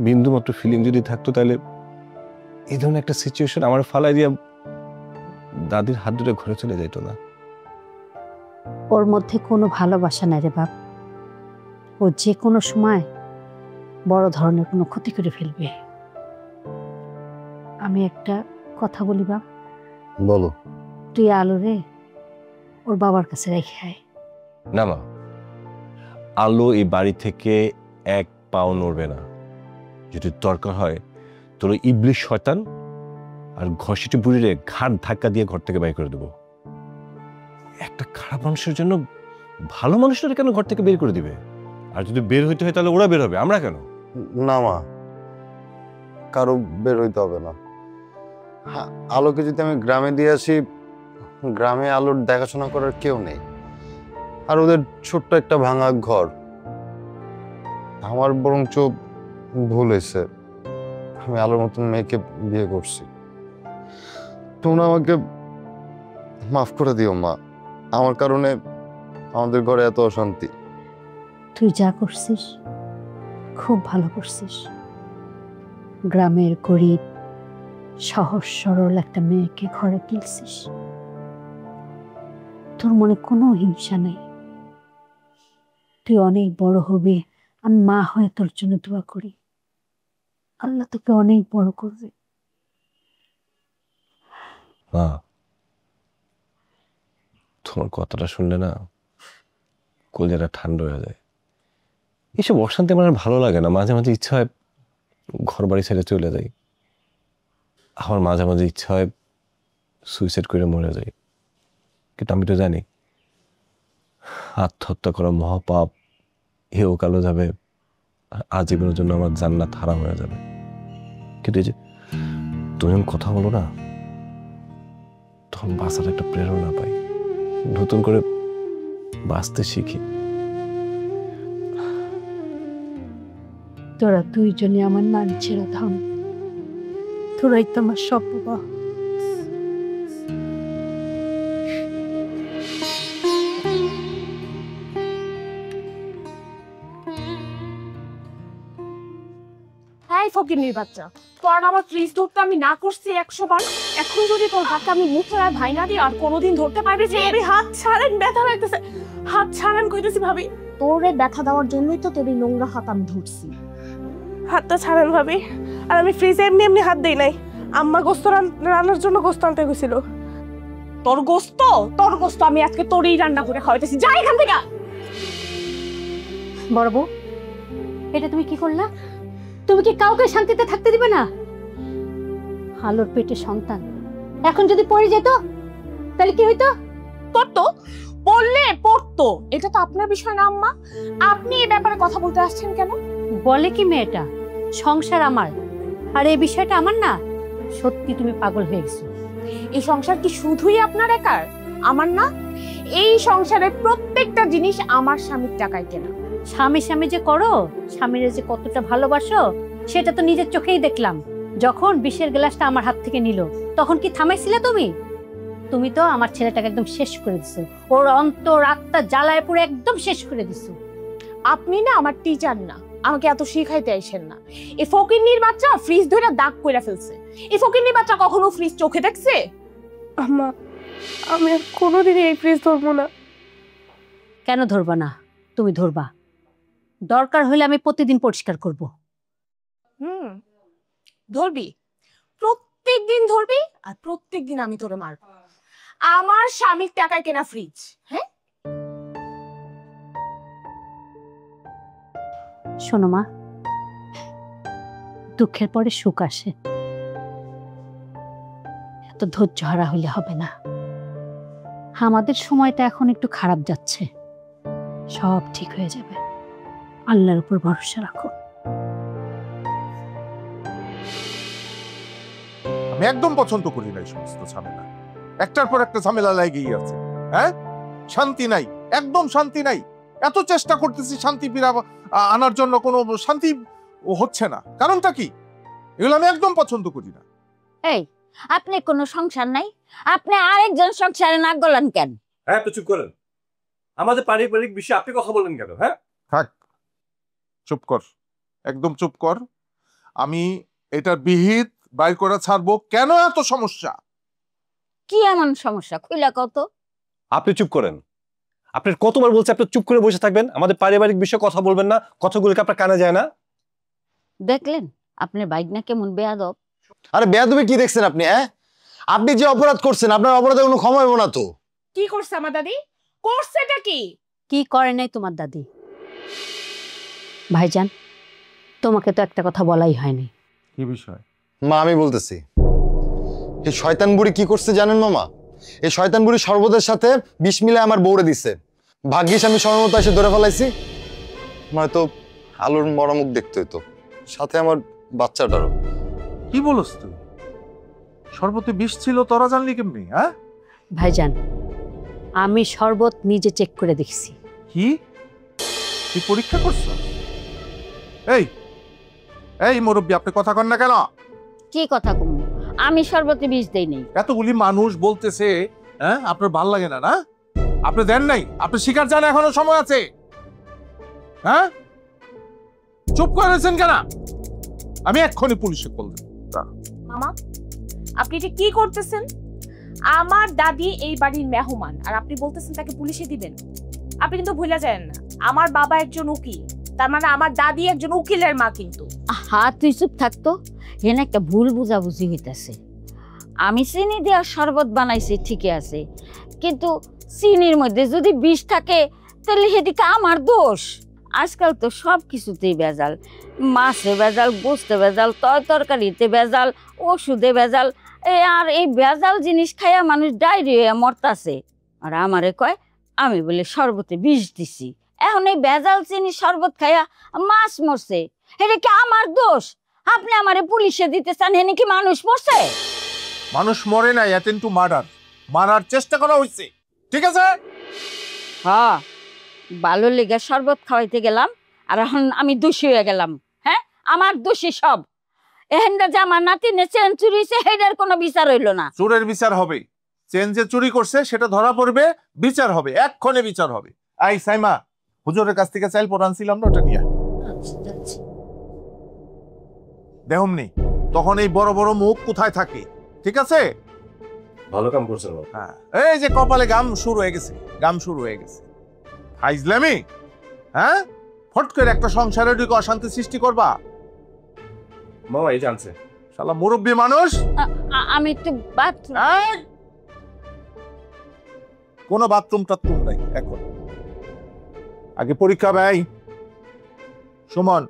বিন্দু মাত্র ফিলিং যদি থাকতো তাহলে এই ধরনের একটা সিচুয়েশন আমার ফালাই দিয়ে দাদির হাত ধরে ঘরে চলে যেত না। ওর মধ্যে কোনো ভালোবাসা নাই রে বাপ। ও যে কোনো সময় বড় ধরনের কোনো ক্ষতি করে ফেলবে। আমি একটা কথা বলি বাপ, বলো। তুই আলো রে ওর বাবার কাছে রেখে আয়। না মা, আলো এই বাড়ি থেকে এক পাও নড়বে না। যদি দরকার হয় তোর ইবলিশ শয়তান আর ঘষিটি বুড়িরে ঘাট ধাক্কা দিয়ে ঘর থেকে বাইর করে দেবো। একটা খারাপ মানুষের জন্য ভালো মানুষরা কেন ঘর থেকে বের করে দিবে? আর যদি বের হইতে হয় তাহলে ওরা বের হবে, আমরা কেন? না মা, কারো বের হইতে হবে না। হ্যাঁ, আলোকে যদি আমি গ্রামে দিয়ে আসি, গ্রামে আলোর দেখাশোনা করার কেউ নেই, আর ওদের ছোট্ট একটা ভাঙা ঘর। আমার বরঞ্চ ভুল হয়েছে, আমি আলোর মতন মেয়েকে বিয়ে করছি। তোমরা আমাকে মাফ করে দিও মা, আমার কারণে আমাদের ঘরে এত অশান্তি। তুই যা করছিস খুব ভালো করছিস। গ্রামের গরিব সহজ সরল একটা মেয়েকে ঘরে তুলছিস। তোর মনে কোনো হিংসা নেই। তুই অনেক বড় হবি, আমি মা হয়ে তোর জন্য দোয়া করি, আল্লাহ তোকে অনেক বড় করবে। মা, তোমার কথাটা শুনলে না কলিজাটা ঠান্ডা হয়ে যায়। এইসব অশান্তি আমার আর ভালো লাগে না। মাঝে মাঝে ইচ্ছা হয় ঘর বাড়ি ছেড়ে চলে যাই, আমার মাঝে মাঝে ইচ্ছা হয় সুইসাইড করে মরে যাই। কিন্তু আমি তো জানি আত্মহত্যা করা মহাপাপ, এও কালো যাবে, আজীবনের জন্য আমার জান্নাত হারাম হয়ে যাবে। কিন্তু এই যে তুমি যখন কথা বলো না, তখন বাঁচার একটা প্রেরণা পাই, নতুন করে বাঁচতে শিখি। তোরা দুইজনে আমার নারী ছেড়ে থাম, তোরাই তো আমার সব বাবা। হ্যাঁ ফকিন্নির বাচ্চা, তোর আমার ফ্রিজ ধরতে আমি না করছি 100 বার। এখন যদি তোর হাতটা আমি মুখে আর ভাই না দিই আর কোনোদিন ধরতে পারবি যে আমি হাত ছাড়েন, ব্যথা লাগতেছে, হাত ছাড়েন কইতেছি ভাবি। তোরে ব্যথা দেওয়ার জন্যই তো তোর এই নোংরা হাত আমি ধরছি। হাতটা ছাড়েন ভাবি। আর আমি ফ্রিজে এমনি এমনি হাত দেই নাই, আম্মা গোস্ত রান্নার জন্য গোস্ত আনতে গেছিল। তোর গোস্ত আমি আজকে তোরই রান্না করে খাওয়াইতেছি। যা এখান থেকে। বড় বউ, এটা তুমি কি করলা? তুমি কি কাউকে শান্তিতে থাকতে দিবে না? আলোর পেটে সন্তান, এখন যদি পড়ে যেত তাহলে কি হইতো? পড়তো, বললে পড়তো। এটা তো আপনার বিষয় না আম্মা, আপনি এই ব্যাপারে কথা বলতে আসছেন কেন? বলে কি মেয়েটা, সংসার আমার আর এই বিষয়টা আমার না। সত্যি তুমি পাগল হয়ে গেছো। এই সংসার কি শুধুই আপনার একার? আমার না। এই সংসারের প্রত্যেকটা জিনিস আমার স্বামীর টাকায় কেনা। স্বামী স্বামী যে করো, স্বামীরে যে কতটা ভালোবাসো সেটা তো নিজের চোখেই দেখলাম। যখন বিষের গ্লাসটা আমার হাত থেকে নিল তখন কি থামাইছিলে তুমি? তুমি তো আমার ছেলেটাকে একদম শেষ করে দিছো, ওর অন্তর আত্মা জ্বালায় পুরো একদম শেষ করে দিছো। আপনি না আমার টিচার না, আমাকে এত শিখাইতে আইছেন না। এই ফকিন্নির বাচ্চা ফ্রিজ ধরে দাগ কইরা ফেলছে। এই ফকিন্নির বাচ্চা কখনো ফ্রিজ চোখে দেখছে? আম্মা আমি আর কোনোদিনই এই ফ্রিজ ধরবো না। কেন ধরবা না? তুমি ধরবা, দরকার হলে আমি প্রতিদিন পরিষ্কার করব। ধরবি, প্রত্যেকদিন ধরবি, আর প্রত্যেকদিন আমি তোরে মারব। আমার স্বামীর টাকায় কেনা ফ্রিজ, হ্যাঁ? শোনো মা, দুঃখের পরে সুখ আসে, এত ধৈর্য হারা হলে হবে না। আমাদের সময়টা এখন একটু খারাপ যাচ্ছে, সব ঠিক হয়ে যাবে, আল্লাহর উপর ভরসা রাখো। আমি একদম পছন্দ করি না এই সমস্ত ঝামেলা। একটার পর একটা ঝামেলা লাগেই আছে। হ্যাঁ, শান্তি নাই, একদম শান্তি নাই। এত চেষ্টা করতেছি শান্তি আনার জন্য, কোনো শান্তি হচ্ছে না। কারণটা কি? এগুলো আমি একদম পছন্দ করি না। এই, আপনি কোনো সংসার নাই, আপনি আরেকজন সংসারে নাক গলান কেন? হ্যাঁ, একটু চুপ করেন। আমাদের পারিবারিক বিষয়ে আপনি কথা বলেন কেন? হ্যাঁ, থাক, চুপ কর, একদম চুপ কর। আমি এটার বিহিত বাইর করে ছাড়বো। কেন এত সমস্যা? কি এমন সমস্যা খুইলা কত? আপনি চুপ করেন। আপনার কতবার বলছে আপনি চুপ করে বসে থাকবেন, আমাদের পারিবারিক বিষয়ে কথা বলবেন না, কথাগুলোকে আপনার কানে যায় না? দেখলেন আপনার বাইক না কেমন বেয়াদব? আরে বেয়াদবি কি দেখছেন আপনি? হ্যাঁ, আপনি যে অপরাধ করছেন আপনার অপরাধের কোনো ক্ষমা হইব না তো। কি করছে আমার দাদি? করছেটা কি? কি করে নাই তোমার দাদি? ভাইজান, তোমাকে তো একটা কথা বলাই হয়নি। কি বিষয়? মা, আমি বলতেছি, এই শয়তান বুড়ি কি করছে জানেন মামা? এই শয়তান বুড়ি শরবতের সাথে বিষ মিলে আমার বউরে দিছে। ভাগ্যিস আমি সময় মতো এসে ধরে ফেলাইছি, নয়তো আলুর মরা মুখ দেখতে হইতো, সাথে আমার বাচ্চাটারও। কি বলস তুই? শরবতে বিষ ছিল, তোরা জানলি কেমনি? হ্যাঁ, ভাইজান, আমি শরবত নিজে চেক করে দেখছি। কি তুই পরীক্ষা করছ? এই এই মুরব্বী, আপনি কথা কন না কেন? কি কথা কম? আমি শরবতে বিষ দেই নাই। এতগুলি মানুষ বলতেছে, হ্যাঁ, আপনার ভাল লাগে না? না, আপনি দেন নাই, আপনি শিকার যান, এখনো সময় আছে। হ্যাঁ, চুপ করেছেন কেন? আমি এক্ষুনি পুলিশে কল দেব। মামা, আপনি এটা কি করতেছেন? আমার দাদি এই বাড়ির মেহমান, আর আপনি বলতেছেন তাকে পুলিশে দিবেন? আপনি কিন্তু ভুলে যান না, আমার বাবা একজন উকিল, তার মানে আমার দাদি একজন উকিলের মা। কিন্তু তুই চুপ থাকতো, এখানে একটা ভুল বুঝাবুঝি হইতেছে। আমি চিনি দেওয়া শরবত বানাইছি ঠিকই আছে, কিন্তু চিনির মধ্যে যদি বিষ থাকে তাহলে সেদিকে আমার দোষ। আজকাল তো সব কিছুতেই ভেজাল, মাছে ভেজাল, গোস্তে ভেজাল, তরকারিতে ভেজাল, ওষুধে ভেজাল। আর এই ভেজাল জিনিস খাইয়া মানুষ ডায়রিয়া মরতাছে। আর আমারে কয় আমি বলে শরবতে বিষ দিছি। এখন এই ভেজাল চিনি শরবত খাইয়া মাছ মরছে, এটা কি আমার দোষ? আপনি আমারে পুলিশে দিতে চান, এনে কি মানুষ মরছে? মানুষ মরে নাই, অ্যাটেম্প টু মার্ডার, মারার চেষ্টা করা হয়েছে। ঠিক আছে? হ্যাঁ, ভালো লেগে শরবত খাওয়াইতে গেলাম, আর এখন আমি দোষী হয়ে গেলাম। হ্যাঁ, আমার দোষী সব। এহেনটা যে আমার নাতিনে চেন চুরি হয়েছে, সেটার কোনো বিচার হইল না। চোরের বিচার হবে, চেন যে চুরি করছে সেটা ধরা পড়বে, বিচার হবে, এক্ষণে বিচার হবে। আই সাইমা, হুজুরের কাছ থেকে চাইল পড়ানছিলাম না, ওটা নিয়ে দেহমনি। তখন এই বড় বড় মুখ কোথায় থাকে? ঠিক আছে, ভালো কাম করছেন বাবা। হ্যাঁ, এই যে কপালে গাম শুরু হয়ে গেছে, গাম শুরু হয়ে গেছে। ফাইজলামি, হ্যাঁ, ফট করে একটা সংসারে ঢুকে অশান্তি সৃষ্টি করবা? মামা এই জানছে শালা মুরব্বী মানুষ। আমি একটু বাথরুম। এই! কোনো বাথরুম টাথরুম নাই এখন, আগে পরীক্ষা ব্যয়। সুমন,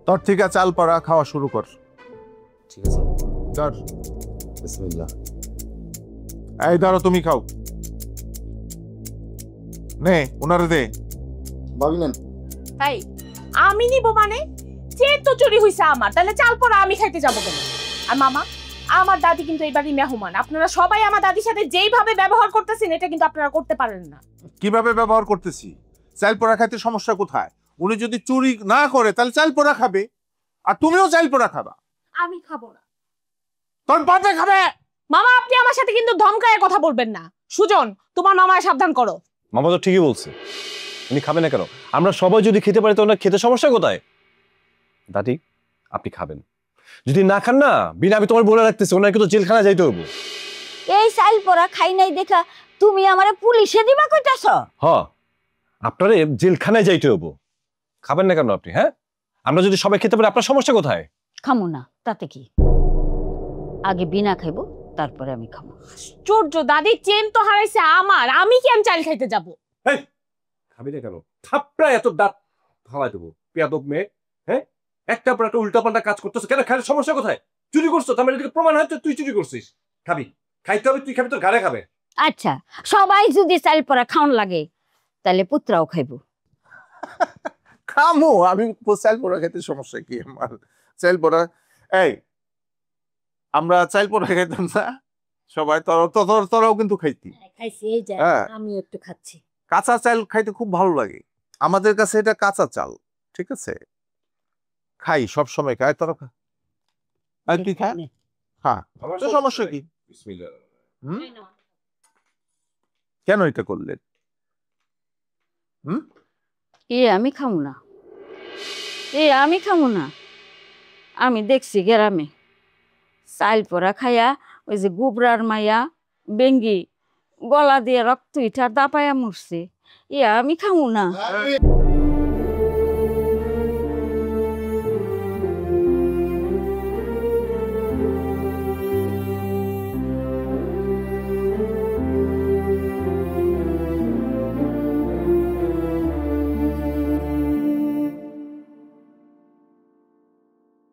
তোর থেকে চাল পাড়া খাওয়া শুরু কর। ঠিক আছে, ধর, বিসমিল্লাহ। এই ধরো, তুমি খাও। নে, ওনারে দে। ভাবি নেন। তাই আমি নিব মানে? চেন তো চুরি হইছে আমার, তাহলে চাল পড়া আমি খাইতে যাবো কেন? আর মামা, আমার দাদি কিন্তু এই বাড়ির মেহমান। আপনারা সবাই আমার দাদির সাথে যেইভাবে ব্যবহার করতেছেন, এটা কিন্তু আপনারা করতে পারেন না। কিভাবে ব্যবহার করতেছি? চাল পোড়া খাইতে সমস্যা কোথায়? উনি যদি চুরি না করে তাহলে চাল পোড়া খাবে, আর তুমিও চাল পোড়া খাবা। আমি খাবো না। তোর বাপে খাবে। মামা, আপনি আমার সাথে কিন্তু ধমকায় কথা বলবেন না। সুজন, তোমার মামায় সাবধান করো। মামা তো ঠিকই বলছে, উনি খাবে না কেন? আমরা সবাই যদি খেতে পারি তো ওনার খেতে সমস্যা কোথায়? দাদি, আপনি খাবেন, যদি না খান না, বিনা আমি তোমার বলে রাখতেছি, ওনাকে তো জেলখানা যাইতে হইব। এই চাইল পড়া খাই নাই দেখা তুমি আমারে পুলিশে দিবা কইতাছ? হ, আপনারে জেলখানায় যাইতে হইব। খাবেন না কেন আপনি? হ্যাঁ, আমরা যদি সবাই খেতে পারি আপনার সমস্যা কোথায়? খামু না, তাতে কি? আগে বিনা খাইবো, তারপরে আমি খাবো। আশ্চর্য, দাদি চেন তো হারাইছে আমার, আমি কেন চাল খাইতে যাব? খাবি না কেন? থাপড়ায় এত দাঁত ফালাই দেবো, পেয়াদব মেয়ে। হ্যাঁ, একটা পর একটা উল্টাপাল্টা কাজ করতেছ কেন? খালি সমস্যা কোথায়? চুরি করছো, তার মানে এদিকে প্রমাণ হচ্ছে তুই চুরি করছিস। খাবি, খাইতে হবে, তুই খাবি, তোর ঘাড়ে খাবে। আচ্ছা, সবাই যদি চাইল পড়া খাওন লাগে তাহলে পুত্রাও খাইবো। খামো, আমি চাইল পোড়া খাইতে সমস্যা কি আমার? চাইল পোড়া, এই আমরা চাইল পোড়া খাইতাম না সবাই? তোরাও কিন্তু খাইতি। খাইছি, এই যে হ্যাঁ। আমি একটু খাচ্ছি। কাঁচা চাল খাইতে খুব ভালো লাগে আমাদের কাছে, এটা কাঁচা চাল, ঠিক আছে? খাই, সব সময় খাই। তোরা খা, আর তুই খা, খা, তো সমস্যা কি? বিসমিল্লাহ। হুম? কেন এটা করলেন? আমি খামু না, আমি খামু না। আমি দেখছি গ্রামে চাইল পড়া খাইয়া ওই যে গুবরার মাইয়া বেঙ্গি গলা দিয়ে রক্ত ইটা দাপায়া মরছে। আমি খামু না।